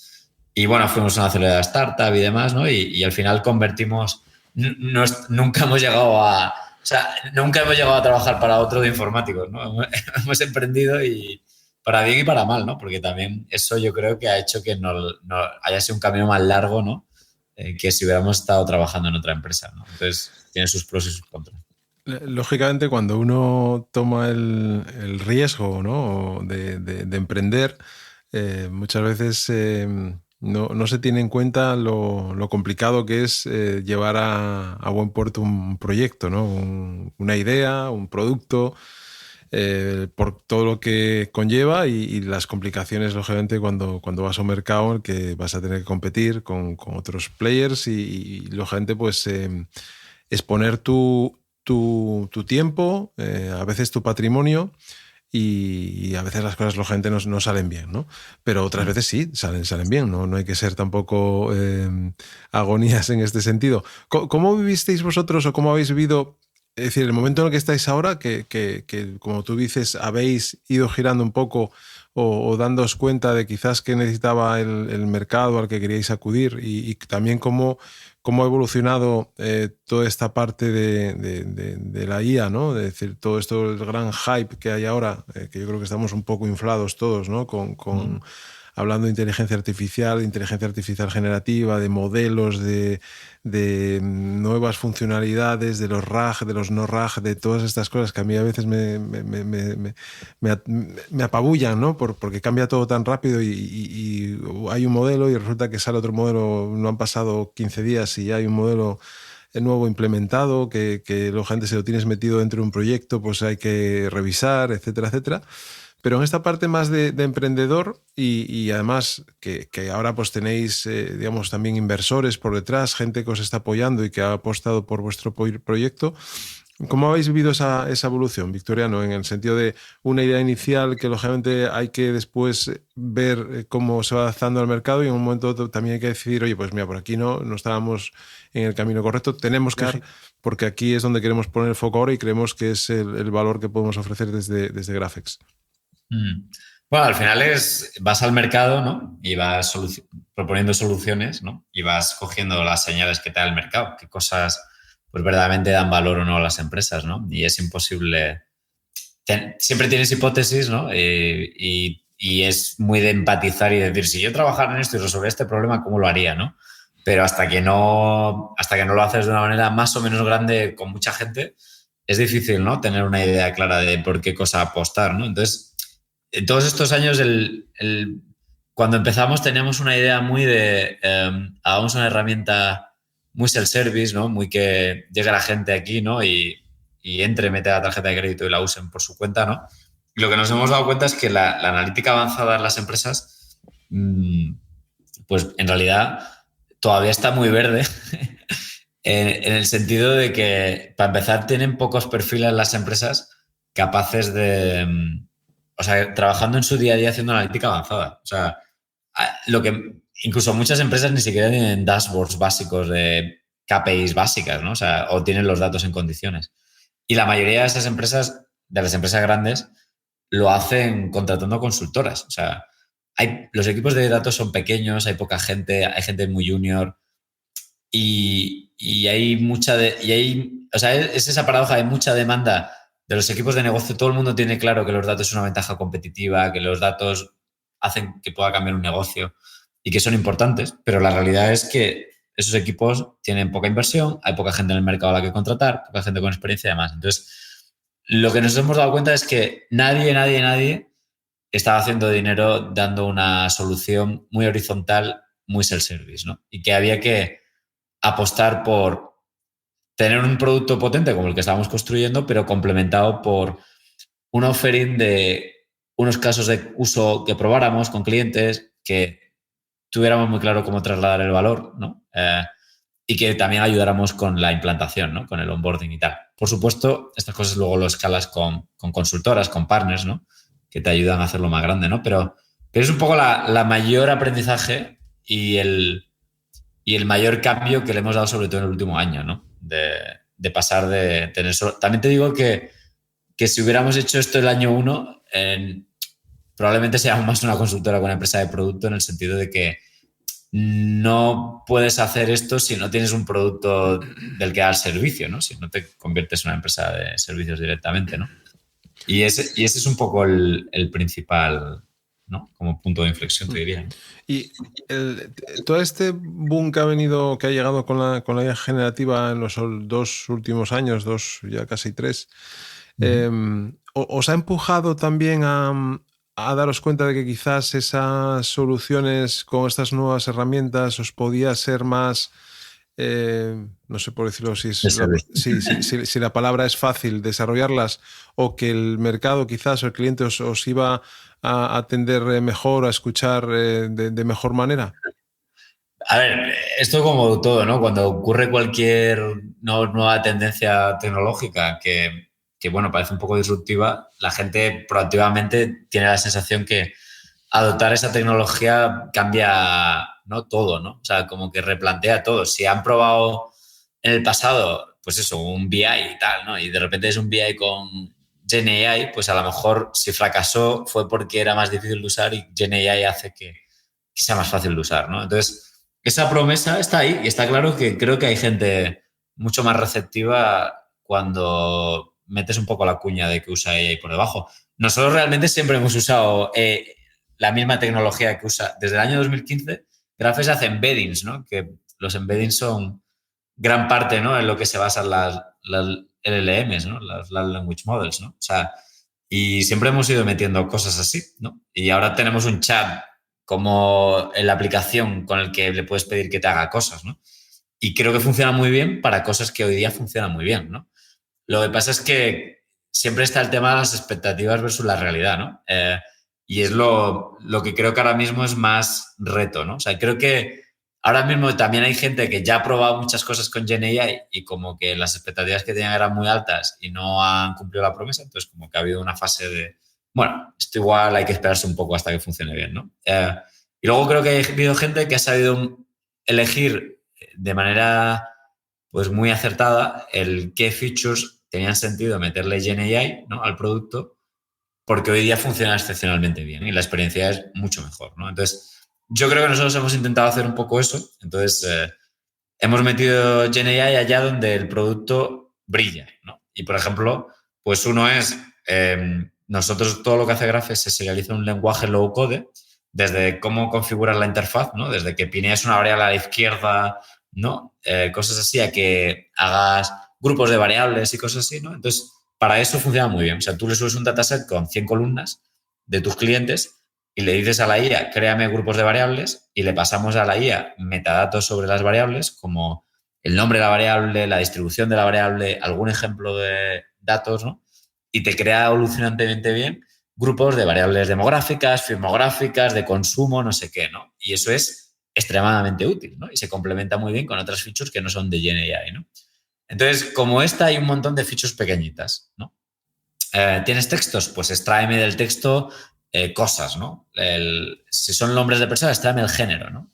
Speaker 2: Y bueno, fuimos una aceleradora startup y demás, ¿no? Y al final convertimos... Nunca hemos llegado a... O sea, nunca hemos llegado a trabajar para otro de informáticos, ¿no? Hemos emprendido y para bien y para mal, ¿no? Porque también eso yo creo que ha hecho que no haya sido un camino más largo, ¿no? Que si hubiéramos estado trabajando en otra empresa, ¿no? Entonces, tiene sus pros y sus contras.
Speaker 1: Lógicamente, cuando uno toma el riesgo, ¿no? de emprender, muchas veces no se tiene en cuenta lo complicado que es llevar a buen puerto un proyecto, ¿no? Una idea, un producto. por todo lo que conlleva y las complicaciones, lógicamente, cuando vas a un mercado en el que vas a tener que competir con otros players y lógicamente, pues exponer tu tiempo, a veces tu patrimonio y a veces las cosas, lógicamente, no salen bien, ¿no? Pero otras veces sí, salen bien, ¿no? No hay que ser tampoco agonías en este sentido. ¿Cómo vivisteis vosotros o cómo habéis vivido? Es decir, el momento en el que estáis ahora, que como tú dices, habéis ido girando un poco o dándoos cuenta de quizás que necesitaba el mercado al que queríais acudir y también cómo ha evolucionado toda esta parte de la IA, ¿no? Es decir, todo esto, el gran hype que hay ahora, que yo creo que estamos un poco inflados todos, ¿no? Hablando de inteligencia artificial generativa, de modelos, de nuevas funcionalidades, de los RAG, de los no RAG, de todas estas cosas que a mí a veces me apabullan, ¿no? Porque cambia todo tan rápido y hay un modelo y resulta que sale otro modelo, no han pasado 15 días y ya hay un modelo nuevo implementado, que lógicamente si lo tienes metido dentro de un proyecto, pues hay que revisar, etcétera, etcétera. Pero en esta parte más de emprendedor y además que ahora pues tenéis, digamos, también inversores por detrás, gente que os está apoyando y que ha apostado por vuestro proyecto, ¿cómo habéis vivido esa evolución, Victoriano? En el sentido de una idea inicial que lógicamente hay que después ver cómo se va adaptando al mercado y en un momento también hay que decidir, oye, pues mira, por aquí no estábamos en el camino correcto, tenemos que ir porque aquí es donde queremos poner el foco ahora y creemos que es el valor que podemos ofrecer desde Graphex.
Speaker 2: Bueno, al final vas al mercado, ¿no? Y vas proponiendo soluciones, ¿no? Y vas cogiendo las señales que te da el mercado, qué cosas pues verdaderamente dan valor o no a las empresas, ¿no? Y es imposible. Siempre tienes hipótesis, ¿no? Y es muy de empatizar y decir, si yo trabajara en esto y resolver este problema, ¿cómo lo haría, no? Pero hasta que no lo haces de una manera más o menos grande con mucha gente, es difícil, ¿no? Tener una idea clara de por qué cosa apostar, ¿no? Entonces, en todos estos años, cuando empezamos teníamos una idea muy de hagamos una herramienta muy self-service, ¿no? Muy que llegue la gente aquí, ¿no? Y entre, mete la tarjeta de crédito y la usen por su cuenta, ¿no? Y lo que nos hemos dado cuenta es que la analítica avanzada en las empresas, pues en realidad todavía está muy verde en el sentido de que, para empezar, tienen pocos perfiles las empresas capaces de... O sea, trabajando en su día a día haciendo analítica avanzada. O sea, incluso muchas empresas ni siquiera tienen dashboards básicos de KPIs básicas, ¿no? O sea, o tienen los datos en condiciones. Y la mayoría de esas empresas, de las empresas grandes, lo hacen contratando consultoras. O sea, los equipos de datos son pequeños, hay poca gente, hay gente muy junior y hay o sea, es esa paradoja, hay mucha demanda de los equipos de negocio. Todo el mundo tiene claro que los datos son una ventaja competitiva, que los datos hacen que pueda cambiar un negocio y que son importantes, pero la realidad es que esos equipos tienen poca inversión, hay poca gente en el mercado a la que contratar, poca gente con experiencia y demás. Entonces, lo que nos hemos dado cuenta es que nadie estaba haciendo dinero dando una solución muy horizontal, muy self-service, ¿no? Y que había que apostar por tener un producto potente como el que estábamos construyendo, pero complementado por un offering de unos casos de uso que probáramos con clientes, que tuviéramos muy claro cómo trasladar el valor, ¿no? Y que también ayudáramos con la implantación, ¿no? Con el onboarding y tal. Por supuesto, estas cosas luego lo escalas con consultoras, con partners, ¿no? Que te ayudan a hacerlo más grande, ¿no? Pero es un poco la mayor aprendizaje y el mayor cambio que le hemos dado, sobre todo en el último año, ¿no? De pasar de tener solo... También te digo que si hubiéramos hecho esto el año 1, probablemente sea más una consultora con una empresa de producto, en el sentido de que no puedes hacer esto si no tienes un producto del que dar servicio, ¿no? Si no te conviertes en una empresa de servicios directamente, ¿no? Y ese es un poco el principal, ¿no? Como punto de inflexión, te diría, ¿no?
Speaker 1: Y todo este boom que ha llegado con la IA generativa en los 2 últimos años, ya casi 3, ¿os ha empujado también a daros cuenta de que quizás esas soluciones con estas nuevas herramientas os podía ser más no sé por decirlo,
Speaker 2: SB.
Speaker 1: si la palabra es fácil desarrollarlas, o que el mercado quizás o el cliente os iba a atender mejor, a escuchar de mejor manera?
Speaker 2: A ver, esto como todo, ¿no? Cuando ocurre cualquier nueva tendencia tecnológica que, bueno, parece un poco disruptiva, la gente proactivamente tiene la sensación que adoptar esa tecnología cambia, ¿no? Todo, ¿no? O sea, como que replantea todo. Si han probado en el pasado, pues eso, un BI y tal, ¿no? Y de repente es un BI con GenAI, pues a lo mejor si fracasó fue porque era más difícil de usar y GenAI hace que sea más fácil de usar, ¿no? Entonces, esa promesa está ahí y está claro que creo que hay gente mucho más receptiva cuando metes un poco la cuña de que usa AI por debajo. Nosotros realmente siempre hemos usado la misma tecnología que usa desde el año 2015. Graphes hace embeddings, ¿no? Que los embeddings son gran parte, ¿no? En lo que se basan las LLMs, ¿no? Las Large Language Models, ¿no? O sea, y siempre hemos ido metiendo cosas así, ¿no? Y ahora tenemos un chat como en la aplicación con el que le puedes pedir que te haga cosas, ¿no? Y creo que funciona muy bien para cosas que hoy día funcionan muy bien, ¿no? Lo que pasa es que siempre está el tema de las expectativas versus la realidad, ¿no? Y es lo que creo que ahora mismo es más reto, ¿no? O sea, creo que ahora mismo también hay gente que ya ha probado muchas cosas con GenAI y como que las expectativas que tenían eran muy altas y no han cumplido la promesa, entonces como que ha habido una fase de, bueno, esto igual hay que esperarse un poco hasta que funcione bien, ¿no? Y luego creo que ha habido gente que ha sabido elegir de manera pues muy acertada el qué features tenían sentido meterle GenAI, ¿no? Al producto, porque hoy día funciona excepcionalmente bien y la experiencia es mucho mejor, ¿no? Entonces, yo creo que nosotros hemos intentado hacer un poco eso. Entonces, hemos metido GenAI allá donde el producto brilla, ¿no? Y, por ejemplo, pues uno es, nosotros todo lo que hace Graph se serializa en un lenguaje low code, desde cómo configurar la interfaz, ¿no? Desde que pinees una variable a la izquierda, ¿no? Cosas así, a que hagas grupos de variables y cosas así, ¿no? Entonces, para eso funciona muy bien. O sea, tú le subes un dataset con 100 columnas de tus clientes y le dices a la IA, créame grupos de variables, y le pasamos a la IA metadatos sobre las variables, como el nombre de la variable, la distribución de la variable, algún ejemplo de datos, ¿no? Y te crea alucinantemente bien grupos de variables demográficas, filmográficas, de consumo, no sé qué, ¿no? Y eso es extremadamente útil, ¿no? Y se complementa muy bien con otras features que no son de GenAI, ¿no? Entonces, como esta, hay un montón de features pequeñitas, ¿no? ¿Tienes textos? Pues extráeme del texto cosas, ¿no? Si son nombres de personas, extráeme el género, ¿no?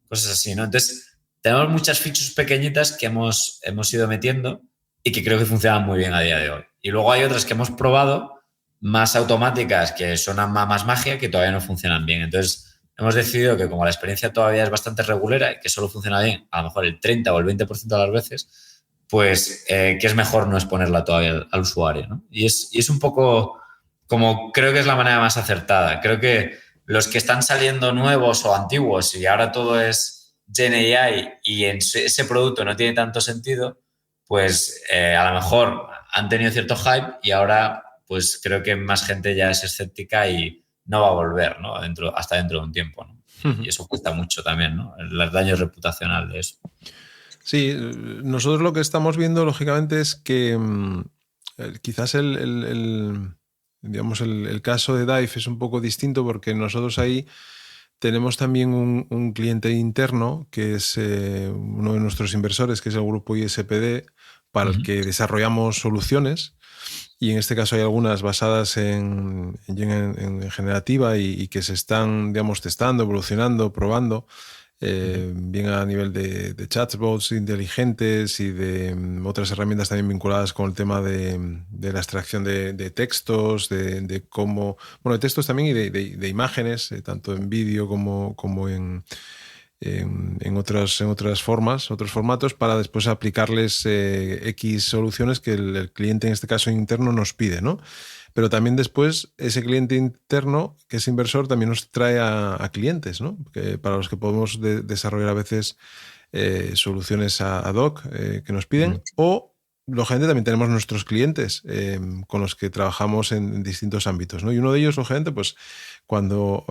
Speaker 2: Cosas así, ¿no? Entonces, tenemos muchas features pequeñitas que hemos ido metiendo y que creo que funcionan muy bien a día de hoy. Y luego hay otras que hemos probado, más automáticas, que son más magia, que todavía no funcionan bien. Entonces, hemos decidido que como la experiencia todavía es bastante regulera y que solo funciona bien, a lo mejor el 30 o el 20% de las veces, pues que es mejor no exponerla todavía al usuario, ¿no? Y es un poco como creo que es la manera más acertada. Creo que los que están saliendo nuevos o antiguos y ahora todo es GenAI y en ese producto no tiene tanto sentido, pues a lo mejor han tenido cierto hype y ahora pues creo que más gente ya es escéptica y no va a volver, ¿no? Hasta dentro de un tiempo, ¿no? Y eso cuesta mucho también, ¿no? El daño reputacional de eso.
Speaker 1: Sí, nosotros lo que estamos viendo, lógicamente, es que quizás digamos, el caso de Dive es un poco distinto, porque nosotros ahí tenemos también un cliente interno que es uno de nuestros inversores, que es el grupo ISPD, para el que desarrollamos soluciones. Y en este caso hay algunas basadas en generativa y que se están, digamos, testando, evolucionando, probando. Bien a nivel de chatbots inteligentes y de otras herramientas también vinculadas con el tema de la extracción de textos, de cómo, bueno, de textos también y de imágenes, tanto en vídeo como en otras formas, otros formatos, para después aplicarles X soluciones que el cliente, en este caso interno, nos pide, ¿no? Pero también después ese cliente interno, que es inversor, también nos trae a clientes, ¿no? Para los que podemos desarrollar a veces soluciones ad hoc que nos piden, o lógicamente también tenemos nuestros clientes con los que trabajamos en distintos ámbitos, ¿no? Y uno de ellos, lógicamente, pues cuando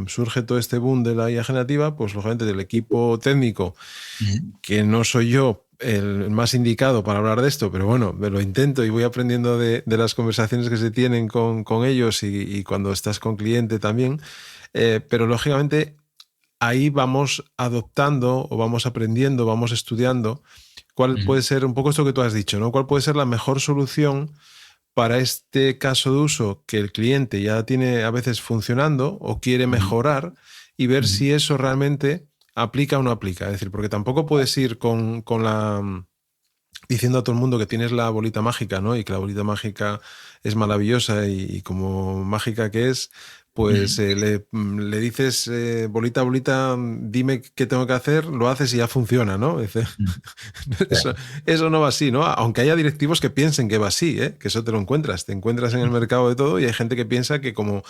Speaker 1: surge todo este boom de la IA generativa, pues lógicamente del equipo técnico, que no soy yo el más indicado para hablar de esto, pero bueno, me lo intento y voy aprendiendo de las conversaciones que se tienen con ellos y cuando estás con cliente también, pero lógicamente ahí vamos adoptando o vamos aprendiendo, vamos estudiando cuál puede ser un poco esto que tú has dicho, ¿no? ¿Cuál puede ser la mejor solución para este caso de uso que el cliente ya tiene a veces funcionando o quiere mejorar y ver si eso realmente aplica o no aplica? Es decir, porque tampoco puedes ir con la diciendo a todo el mundo que tienes la bolita mágica, ¿no? Y que la bolita mágica es maravillosa y como mágica que es, pues le dices, bolita, bolita, dime qué tengo que hacer, lo haces y ya funciona, ¿no? Eso no va así, ¿no? Aunque haya directivos que piensen que va así, ¿eh? Que eso te lo encuentras. Te encuentras en el mercado de todo y hay gente que piensa que como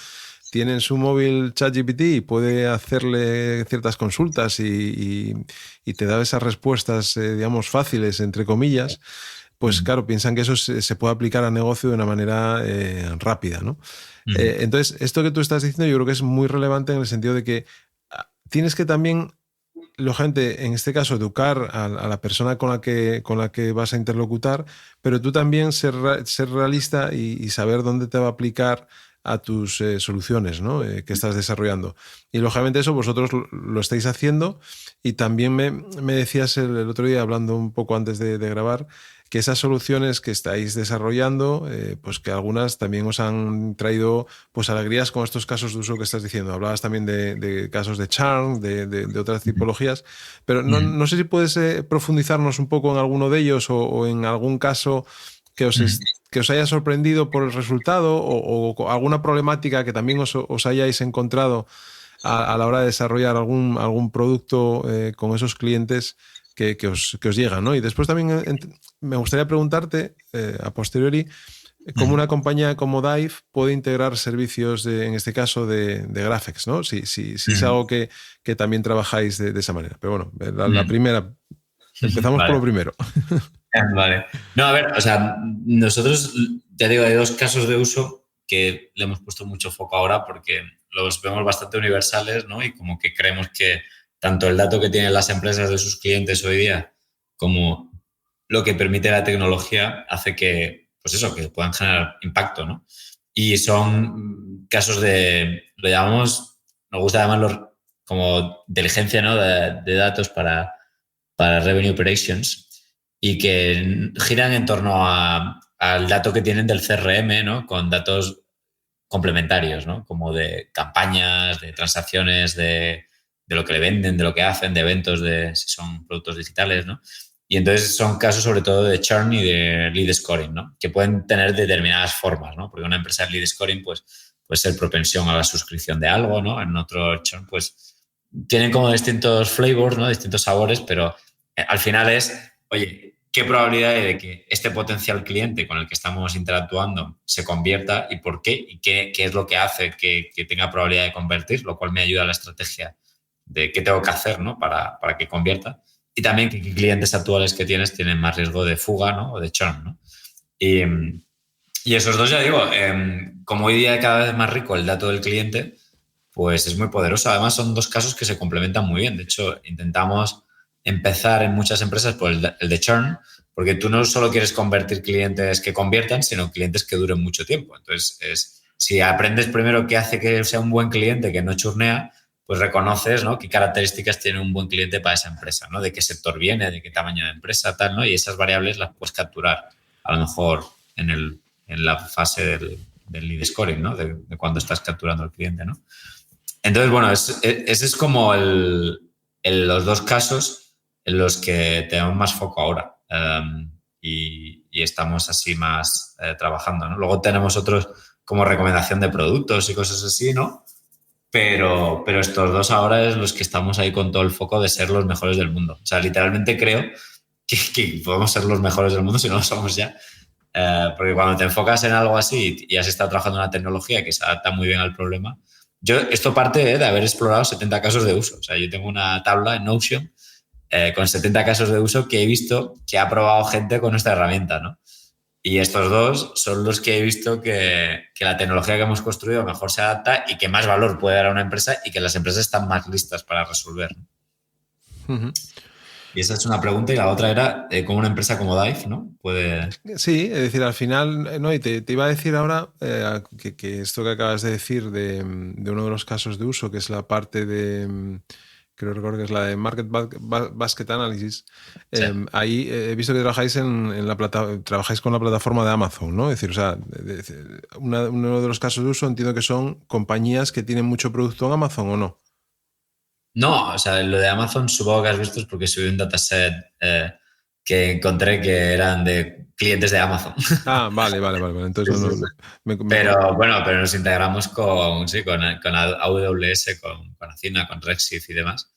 Speaker 1: tiene en su móvil ChatGPT y puede hacerle ciertas consultas y te da esas respuestas, digamos, fáciles, entre comillas, pues claro, piensan que eso se puede aplicar al negocio de una manera rápida, ¿no? Entonces, esto que tú estás diciendo yo creo que es muy relevante en el sentido de que tienes que también, lógicamente, en este caso, educar a la persona con la que vas a interlocutar, pero tú también ser realista y saber dónde te va a aplicar a tus soluciones, ¿no? Que estás desarrollando. Y lógicamente eso vosotros lo estáis haciendo y también me decías el otro día, hablando un poco antes de grabar, que esas soluciones que estáis desarrollando, pues que algunas también os han traído pues alegrías con estos casos de uso que estás diciendo. Hablabas también de casos de churn, de otras tipologías, pero no sé si puedes profundizarnos un poco en alguno de ellos o en algún caso que os haya sorprendido por el resultado o alguna problemática que también os hayáis encontrado a la hora de desarrollar algún producto con esos clientes que os llegan, ¿no? Y después también me gustaría preguntarte, a posteriori, cómo una compañía como Dive puede integrar servicios, en este caso, de Graphex, ¿no? Si es algo que también trabajáis de esa manera. Pero bueno, la primera, empezamos por lo primero.
Speaker 2: Vale. No, a ver, o sea, nosotros, ya digo, hay dos casos de uso que le hemos puesto mucho foco ahora porque los vemos bastante universales, ¿no? Y como que creemos que tanto el dato que tienen las empresas de sus clientes hoy día como lo que permite la tecnología hace que, pues eso, que puedan generar impacto, ¿no? Y son casos lo llamamos, nos gusta llamarlos como inteligencia, ¿no? de datos para revenue operations y que giran en torno al dato que tienen del CRM, ¿no? Con datos complementarios, ¿no? Como de campañas, de transacciones, de lo que le venden, de lo que hacen, de eventos, de si son productos digitales, ¿no? Y entonces son casos sobre todo de churn y de lead scoring, ¿no? Que pueden tener determinadas formas, ¿no? Porque una empresa de lead scoring, pues, puede ser propensión a la suscripción de algo, ¿no? En otro churn, pues, tienen como distintos flavors, ¿no? Distintos sabores, pero al final es, oye, ¿qué probabilidad hay de que este potencial cliente con el que estamos interactuando se convierta y por qué? ¿Y qué es lo que hace que tenga probabilidad de convertir? Lo cual me ayuda a la estrategia de qué tengo que hacer, ¿no? para que convierta. Y también qué clientes actuales que tienes tienen más riesgo de fuga, ¿no? O de churn, ¿no? Y esos dos, ya digo, como hoy día es cada vez más rico el dato del cliente, pues es muy poderoso. Además, son dos casos que se complementan muy bien. De hecho, intentamos empezar en muchas empresas por el de churn, porque tú no solo quieres convertir clientes que conviertan, sino clientes que duren mucho tiempo. Entonces, si aprendes primero qué hace que sea un buen cliente que no churnea, pues reconoces, ¿no? Qué características tiene un buen cliente para esa empresa, ¿no? De qué sector viene, de qué tamaño de empresa, tal, ¿no? Y esas variables las puedes capturar a lo mejor en la fase del lead scoring, ¿no? De cuando estás capturando al cliente, ¿no? Entonces, bueno, ese es como los dos casos en los que tenemos más foco ahora y estamos así más trabajando, ¿no? Luego tenemos otros como recomendación de productos y cosas así, ¿no? Pero estos dos ahora es los que estamos ahí con todo el foco de ser los mejores del mundo. O sea, literalmente creo que podemos ser los mejores del mundo si no lo somos ya. Porque cuando te enfocas en algo así y has estado trabajando en una tecnología que se adapta muy bien al problema, esto parte de haber explorado 70 casos de uso. O sea, yo tengo una tabla en Notion con 70 casos de uso que he visto que ha probado gente con nuestra herramienta, ¿no? Y estos dos son los que he visto que la tecnología que hemos construido mejor se adapta y que más valor puede dar a una empresa y que las empresas están más listas para resolver, ¿no?
Speaker 1: Uh-huh.
Speaker 2: Y esa es una pregunta. Y la otra era cómo una empresa como Dive, ¿no? Puede...
Speaker 1: Sí, es decir, al final, no, y te iba a decir ahora que esto que acabas de decir de uno de los casos de uso, que es la parte de, creo recordar que es la de Market Basket Analysis,
Speaker 2: Sí.
Speaker 1: ahí he visto que trabajáis trabajáis con la plataforma de Amazon, ¿no? Es decir, o sea, uno de los casos de uso entiendo que son compañías que tienen mucho producto en Amazon, ¿o no?
Speaker 2: No, o sea, lo de Amazon supongo que has visto es porque subí un dataset que encontré que eran de clientes de Amazon.
Speaker 1: Ah, vale. Entonces,
Speaker 2: Sí. Pero nos integramos con AWS, con Athena, con Redshift y demás.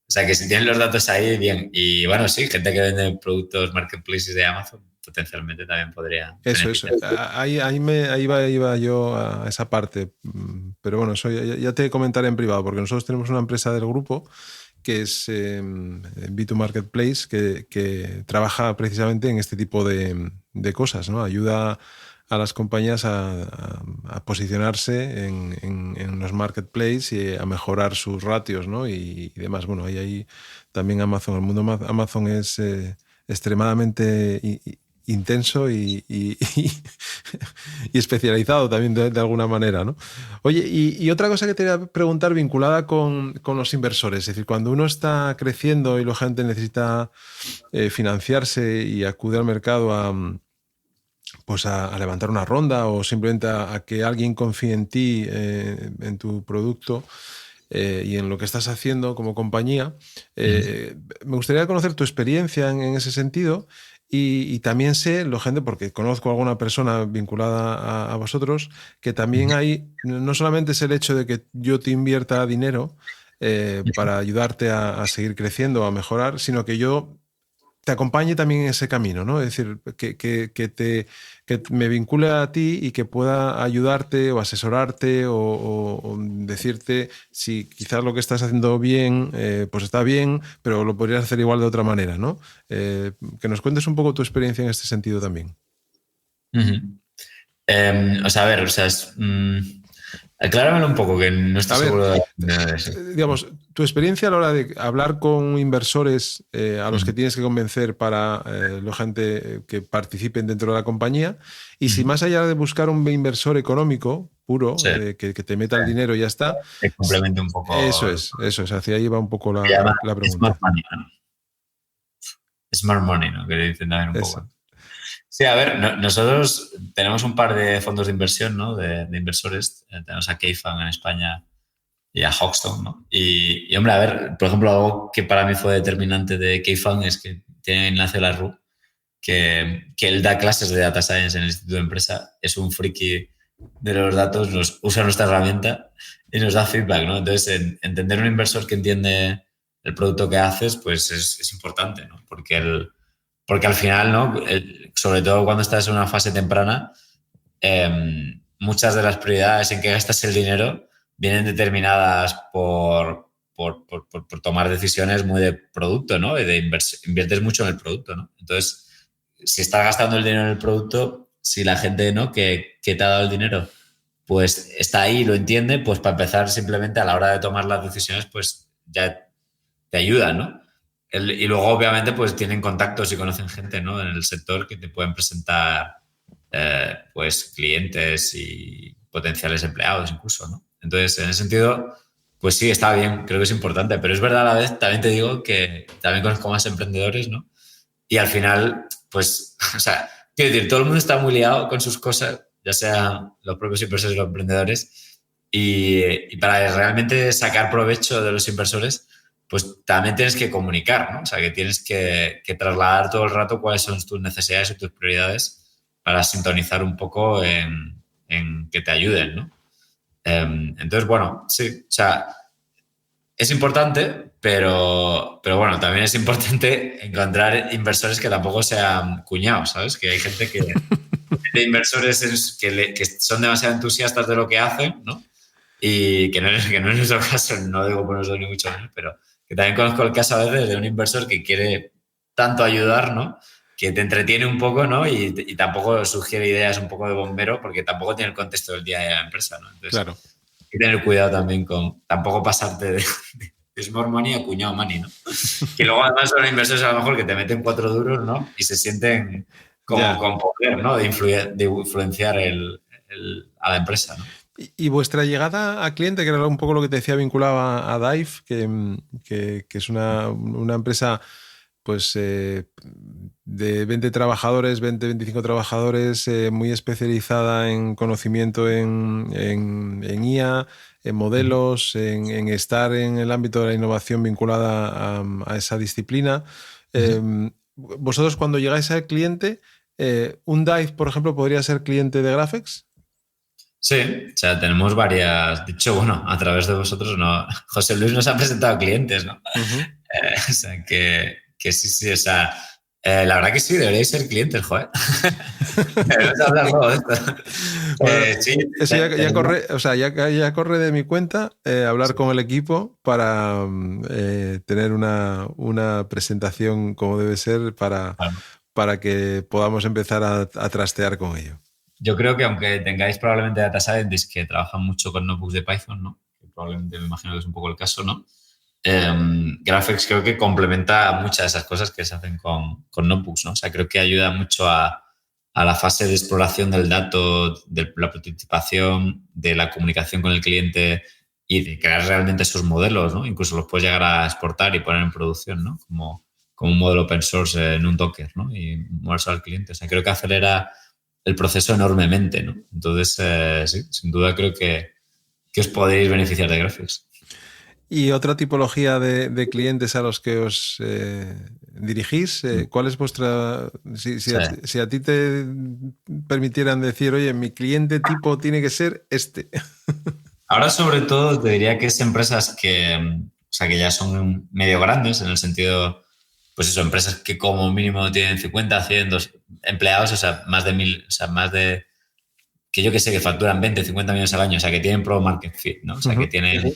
Speaker 2: O sea, que si tienen los datos ahí, bien. Y bueno, sí, gente que vende productos marketplaces de Amazon potencialmente también podría...
Speaker 1: Eso. Ahí iba yo a esa parte. Pero bueno, eso ya te comentaré en privado, porque nosotros tenemos una empresa del grupo que es B2 Marketplace, que trabaja precisamente en este tipo de cosas, ¿no? Ayuda a las compañías a posicionarse en los marketplaces y a mejorar sus ratios, ¿no? Y demás. Bueno, ahí también Amazon, el mundo Amazon es extremadamente intenso y especializado también de alguna manera, ¿no? Oye, y otra cosa que te voy a preguntar vinculada con los inversores, es decir, cuando uno está creciendo y la gente necesita financiarse y acude al mercado a levantar una ronda o simplemente a que alguien confíe en ti, en tu producto y en lo que estás haciendo como compañía, me gustaría conocer tu experiencia en ese sentido. Y también sé, gente, porque conozco a alguna persona vinculada a vosotros, que también hay, no solamente es el hecho de que yo te invierta dinero para ayudarte a seguir creciendo, a mejorar, sino que yo te acompañe también en ese camino, ¿no? Es decir, que me vincule a ti y que pueda ayudarte o asesorarte o decirte si quizás lo que estás haciendo bien, pues está bien, pero lo podrías hacer igual de otra manera, ¿no? Que nos cuentes un poco tu experiencia en este sentido también.
Speaker 2: O sea, a ver, o sea, acláramelo un poco, que no estoy seguro de...
Speaker 1: Digamos, tu experiencia a la hora de hablar con inversores a los que tienes que convencer para la gente que participen dentro de la compañía, y si más allá de buscar un inversor económico puro,
Speaker 2: Sí.
Speaker 1: Que te meta el dinero y ya está.
Speaker 2: Que complemente un poco...
Speaker 1: Eso es, hacia ahí va un poco la pregunta.
Speaker 2: Smart money, ¿no? Smart money, ¿no? Que dicen también un poco. Sí, a ver, nosotros tenemos un par de fondos de inversión, ¿no? De inversores. Tenemos a Kayfund en España y a Hoxton, ¿no? Y, hombre, a ver, por ejemplo, algo que para mí fue determinante de Kayfund es que tiene Ignacio Larru, que él da clases de Data Science en el Instituto de Empresa, es un friki de los datos, usa nuestra herramienta y nos da feedback, ¿no? Entonces, entender un inversor que entiende el producto que haces, pues es importante, ¿no? Porque al final, ¿no? Sobre todo cuando estás en una fase temprana, muchas de las prioridades en que gastas el dinero vienen determinadas por tomar decisiones muy de producto, ¿no? Y inviertes mucho en el producto, ¿no? Entonces, si estás gastando el dinero en el producto, si la gente, ¿no? que te ha dado el dinero, pues está ahí, lo entiende, pues para empezar simplemente a la hora de tomar las decisiones, pues ya te ayudan, ¿no? Y luego, obviamente, pues tienen contactos y conocen gente, ¿no? En el sector que te pueden presentar pues clientes y potenciales empleados incluso, ¿no? Entonces, en ese sentido, pues sí, está bien, creo que es importante, pero es verdad a la vez, también te digo que también conozco más emprendedores, ¿no? Y al final, pues, o sea, quiero decir, todo el mundo está muy liado con sus cosas, ya sea los propios inversores y los emprendedores, y para realmente sacar provecho de los inversores, pues también tienes que comunicar, ¿no? O sea, que tienes que trasladar todo el rato cuáles son tus necesidades y tus prioridades para sintonizar un poco en que te ayuden, ¿no? Entonces, bueno, sí, o sea, es importante, pero bueno, también es importante encontrar inversores que tampoco sean cuñados, ¿sabes? Que hay gente de inversores que son demasiado entusiastas de lo que hacen, ¿no? Y que no es nuestro caso, no digo por nosotros ni mucho menos, pero Que también conozco el caso a veces de un inversor que quiere tanto ayudar, ¿no? Que te entretiene un poco, ¿no? Y tampoco sugiere ideas un poco de bombero porque tampoco tiene el contexto del día de la empresa, ¿no? Entonces,
Speaker 1: Claro.
Speaker 2: hay que tener cuidado también con tampoco pasarte de smart money a cuñado money, ¿no? Que luego además son inversores a lo mejor que te meten 4 duros, ¿no? Y se sienten como con poder, ¿no? De influenciar a la empresa, ¿no?
Speaker 1: Y vuestra llegada a cliente, que era un poco lo que te decía vinculado a Dive, que es una empresa pues de 20 trabajadores, 25 trabajadores, muy especializada en conocimiento en IA, en modelos, en estar en el ámbito de la innovación vinculada a esa disciplina. Vosotros cuando llegáis al cliente, un Dive, por ejemplo, podría ser cliente de Graphex.
Speaker 2: Sí, o sea, tenemos varias. De hecho, bueno, a través de vosotros, no. José Luis nos ha presentado clientes, ¿no? O sea, que sí, o sea, la verdad que sí, deberíais ser clientes, joder. Debemos hablar luego de esto.
Speaker 1: Bueno,
Speaker 2: Sí,
Speaker 1: eso ya corre, o sea, ya corre de mi cuenta hablar con el equipo para tener una presentación como debe ser para que podamos empezar a trastear con ello.
Speaker 2: Yo creo que aunque tengáis probablemente data scientists que trabajan mucho con notebooks de Python, ¿no? Que probablemente me imagino que es un poco el caso, ¿no? Graphex creo que complementa muchas de esas cosas que se hacen con notebooks, ¿no? O sea, creo que ayuda mucho a la fase de exploración del dato, de la prototipación, de la comunicación con el cliente y de crear realmente esos modelos, ¿no? Incluso los puedes llegar a exportar y poner en producción, ¿no? Como un modelo open source en un Docker, ¿no? Y moverse al cliente. O sea, creo que acelera el proceso enormemente, ¿no? Entonces, sí, sin duda creo que os podéis beneficiar de Graphex.
Speaker 1: ¿Y otra tipología de clientes a los que os dirigís? ¿Cuál es vuestra...? Si a ti te permitieran decir, oye, mi cliente tipo tiene que ser este.
Speaker 2: Ahora, sobre todo, te diría que es empresas que ya son medio grandes en el sentido, pues eso, empresas que como mínimo tienen 50, 100 empleados, o sea, más de 1000, o sea, más de, que yo que sé, que facturan 20, 50 millones al año, o sea, que tienen product market fit, ¿no? O sea, que tienen...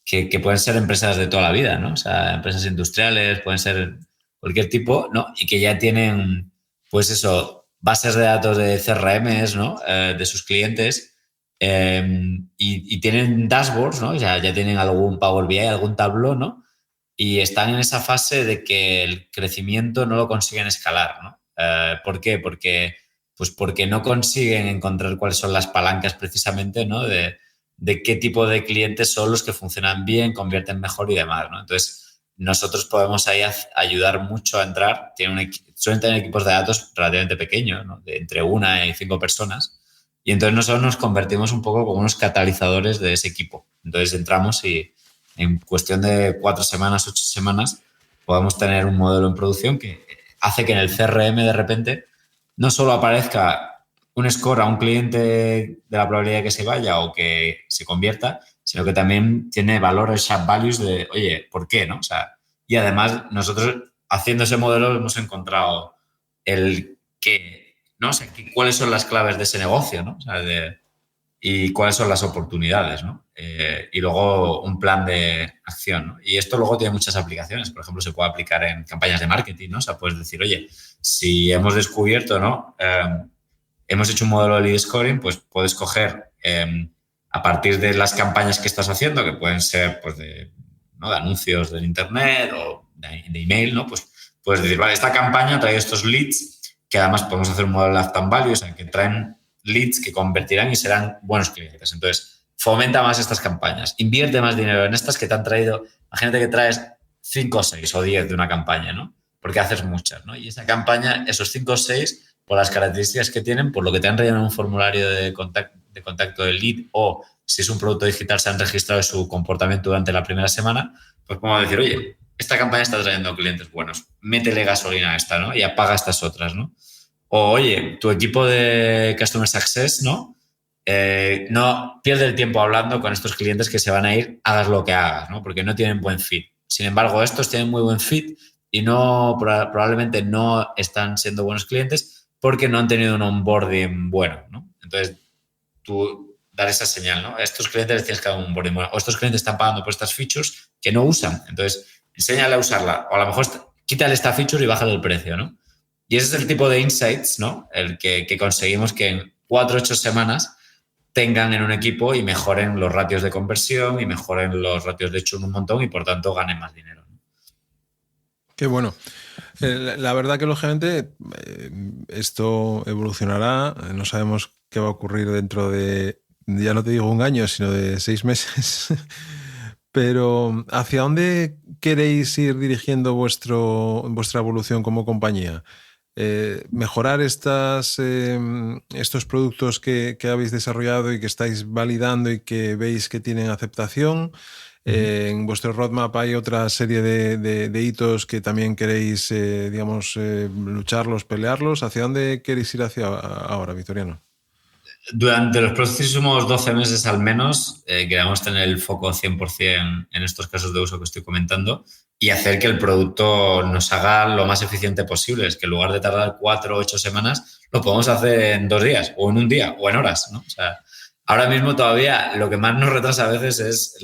Speaker 2: Que pueden ser empresas de toda la vida, ¿no? O sea, empresas industriales, pueden ser cualquier tipo, ¿no? Y que ya tienen, pues eso, bases de datos de CRMs, ¿no? De sus clientes y tienen dashboards, ¿no? O sea, ya tienen algún Power BI, algún Tableau, ¿no? Y están en esa fase de que el crecimiento no lo consiguen escalar, ¿no? ¿Por qué? Porque no consiguen encontrar cuáles son las palancas precisamente, ¿no? De qué tipo de clientes son los que funcionan bien, convierten mejor y demás, ¿no? Entonces, nosotros podemos ahí ayudar mucho a entrar. Suelen tener equipos de datos relativamente pequeños, ¿no? De entre 1 y 5 personas. Y entonces nosotros nos convertimos un poco como unos catalizadores de ese equipo. Entonces entramos y en cuestión de 4 semanas, 8 semanas, podemos tener un modelo en producción que hace que en el CRM de repente no solo aparezca un score a un cliente de la probabilidad de que se vaya o que se convierta, sino que también tiene valores, sharp values de, oye, ¿por qué? ¿No? O sea, y además nosotros haciendo ese modelo hemos encontrado el que, ¿no? O sea, cuáles son las claves de ese negocio, ¿no? O sea, y cuáles son las oportunidades, ¿no? Y luego un plan de acción, ¿no? Y esto luego tiene muchas aplicaciones. Por ejemplo, se puede aplicar en campañas de marketing, ¿no? O sea, puedes decir, oye, si hemos descubierto, ¿no? Hemos hecho un modelo de lead scoring, pues puedes coger a partir de las campañas que estás haciendo, que pueden ser pues de anuncios en internet o de email, ¿no? Pues puedes decir, vale, esta campaña trae estos leads, que además podemos hacer un modelo de lifetime value, o sea, que traen leads que convertirán y serán buenos clientes. Entonces, fomenta más estas campañas, invierte más dinero en estas que te han traído. Imagínate que traes 5, 6 o 10 de una campaña, ¿no? Porque haces muchas, ¿no? Y esa campaña, esos 5 o 6, por las características que tienen, por lo que te han rellenado un formulario de contacto del lead o si es un producto digital se han registrado su comportamiento durante la primera semana, pues podemos decir, oye, esta campaña está trayendo clientes buenos, métele gasolina a esta, ¿no? Y apaga estas otras, ¿no? O, oye, tu equipo de Customer Success, ¿no? No pierde el tiempo hablando con estos clientes que se van a ir, hagas lo que hagas, ¿no? Porque no tienen buen fit. Sin embargo, estos tienen muy buen fit y probablemente no están siendo buenos clientes porque no han tenido un onboarding bueno, ¿no? Entonces, dar esa señal, ¿no? A estos clientes les tienes que dar un onboarding bueno, o estos clientes están pagando por estas features que no usan. Entonces, enséñale a usarla. O a lo mejor quítale esta feature y bájale el precio, ¿no? Y ese es el tipo de insights, ¿no? El que conseguimos que en 4 o 8 semanas tengan en un equipo y mejoren los ratios de conversión y mejoren los ratios de churn un montón y, por tanto, ganen más dinero.
Speaker 1: Qué bueno. La verdad que, lógicamente, esto evolucionará. No sabemos qué va a ocurrir dentro de, ya no te digo un año, sino de 6 meses. Pero, ¿hacia dónde queréis ir dirigiendo vuestra evolución como compañía? Mejorar estos productos que habéis desarrollado y que estáis validando y que veis que tienen aceptación. En vuestro roadmap hay otra serie de hitos que también queréis, lucharlos, pelearlos. ¿Hacia dónde queréis ir ahora, Victoriano?
Speaker 2: Durante los próximos 12 meses al menos queremos tener el foco 100% en estos casos de uso que estoy comentando y hacer que el producto nos haga lo más eficiente posible. Es que en lugar de tardar 4 o 8 semanas, lo podemos hacer en 2 días o en un día o en horas, ¿no? O sea, ahora mismo todavía lo que más nos retrasa a veces es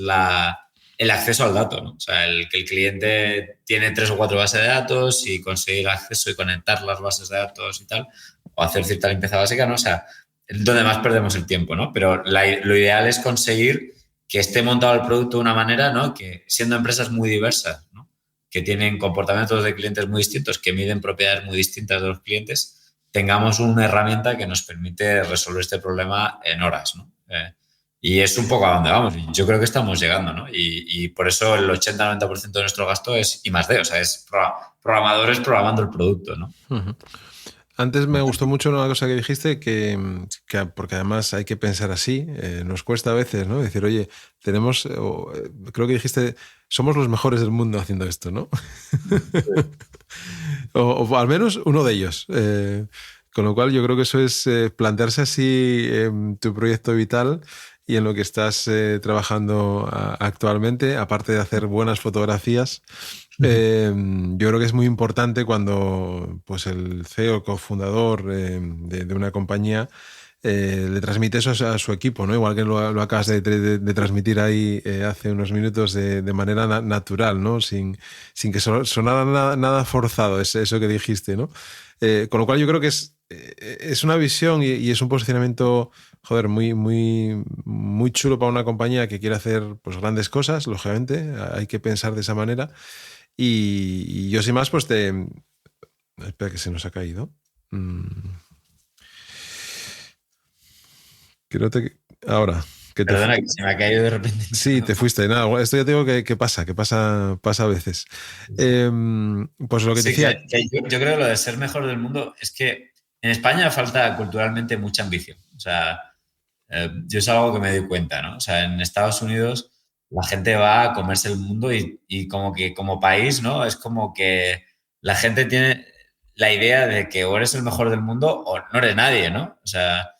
Speaker 2: el acceso al dato, ¿no? O sea, que el cliente tiene 3 o 4 bases de datos y conseguir acceso y conectar las bases de datos y tal, o hacer cierta limpieza básica, ¿no? O sea, donde más perdemos el tiempo, ¿no? Pero lo ideal es conseguir que esté montado el producto de una manera, ¿no? Que siendo empresas muy diversas, ¿no? Que tienen comportamientos de clientes muy distintos, que miden propiedades muy distintas de los clientes, tengamos una herramienta que nos permite resolver este problema en horas, ¿no? Y es un poco a dónde vamos. Yo creo que estamos llegando, ¿no? Y por eso el 80-90% de nuestro gasto es I+D, o sea, es programadores programando el producto, ¿no?
Speaker 1: Uh-huh. Antes me gustó mucho una cosa que dijiste, que porque además hay que pensar así, nos cuesta a veces, ¿no? Decir, oye, creo que dijiste, somos los mejores del mundo haciendo esto, ¿no? Sí. o al menos uno de ellos. Con lo cual yo creo que eso es plantearse así tu proyecto vital y en lo que estás trabajando actualmente, aparte de hacer buenas fotografías. Yo creo que es muy importante cuando pues, el CEO, cofundador de una compañía, le transmite eso a su equipo, ¿no? Igual que lo acabas de transmitir ahí hace unos minutos de manera natural, ¿no? Sin que sonara nada forzado, eso que dijiste, ¿no? Con lo cual yo creo que es una visión y es un posicionamiento, joder, muy, muy, muy chulo para una compañía que quiere hacer pues, grandes cosas, lógicamente, hay que pensar de esa manera. Y yo sin más, pues Espera que se nos ha caído. Creo que... Ahora.
Speaker 2: Perdona, que se me ha caído de repente.
Speaker 1: Sí, te fuiste. Nada, esto ya te digo que pasa a veces. Pues lo que te decía...
Speaker 2: Yo creo que lo de ser mejor del mundo es que en España falta culturalmente mucha ambición. O sea, yo es algo que me doy cuenta, ¿no? O sea, en Estados Unidos la gente va a comerse el mundo y como que como país, ¿no? Es como que la gente tiene la idea de que o eres el mejor del mundo o no eres nadie, ¿no? O sea,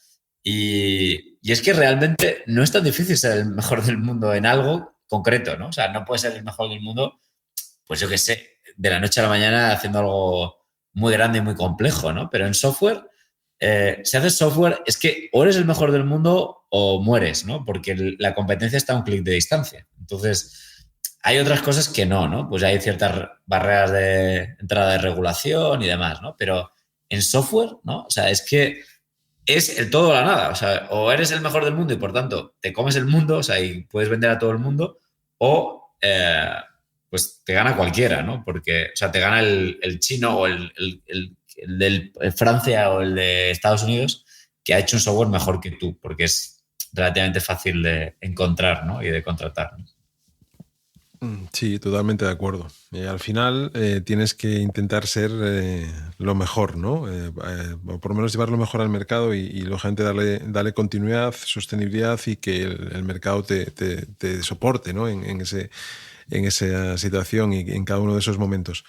Speaker 2: y es que realmente no es tan difícil ser el mejor del mundo en algo concreto, ¿no? O sea, no puedes ser el mejor del mundo, pues yo qué sé, de la noche a la mañana haciendo algo muy grande y muy complejo, ¿no? Pero en software, si haces software, es que o eres el mejor del mundo o mueres, ¿no? Porque la competencia está a un clic de distancia. Entonces, hay otras cosas que no, ¿no? Pues hay ciertas barreras de entrada de regulación y demás, ¿no? Pero en software, ¿no? O sea, es que es el todo o la nada. O sea, o eres el mejor del mundo y por tanto te comes el mundo, o sea, y puedes vender a todo el mundo, o pues te gana cualquiera, ¿no? Porque, o sea, te gana el chino o el de Francia o el de Estados Unidos que ha hecho un software mejor que tú, porque es relativamente fácil de encontrar, ¿no? Y de contratar, ¿no?
Speaker 1: Sí, totalmente de acuerdo. Al final tienes que intentar ser lo mejor, ¿no? O por lo menos llevar lo mejor al mercado y lógicamente darle continuidad, sostenibilidad y que el mercado te soporte, ¿no? en esa situación y en cada uno de esos momentos.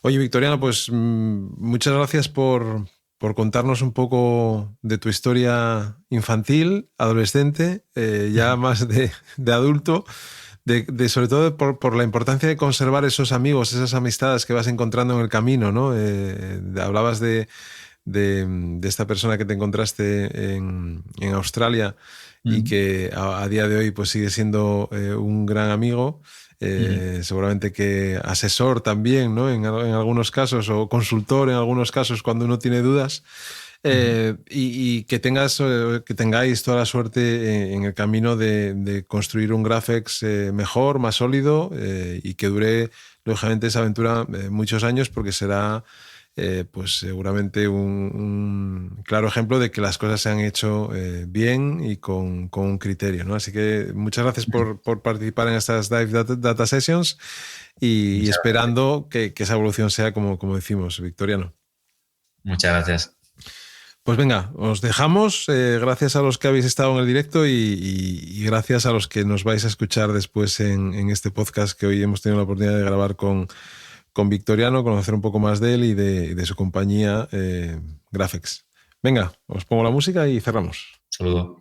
Speaker 1: Oye, Victoriano, pues muchas gracias por contarnos un poco de tu historia infantil, adolescente, ya más de adulto. Sobre todo por la importancia de conservar esos amigos, esas amistades que vas encontrando en el camino, ¿no? Hablabas de esta persona que te encontraste en Australia y que a día de hoy pues sigue siendo un gran amigo. Seguramente que asesor también, ¿no? En algunos casos, o consultor en algunos casos cuando uno tiene dudas. Y que tengáis toda la suerte en el camino de construir un Graphex mejor, más sólido, y que dure, lógicamente, esa aventura muchos años, porque será pues seguramente un claro ejemplo de que las cosas se han hecho bien y con un criterio, ¿no? Así que muchas gracias por participar en estas Dive Data Sessions y esperando que esa evolución sea como decimos, Victoriano.
Speaker 2: Muchas gracias.
Speaker 1: Pues venga, os dejamos. Gracias a los que habéis estado en el directo y gracias a los que nos vais a escuchar después en este podcast que hoy hemos tenido la oportunidad de grabar con Victoriano, conocer un poco más de él y de su compañía Graphex. Venga, os pongo la música y cerramos.
Speaker 2: Saludos.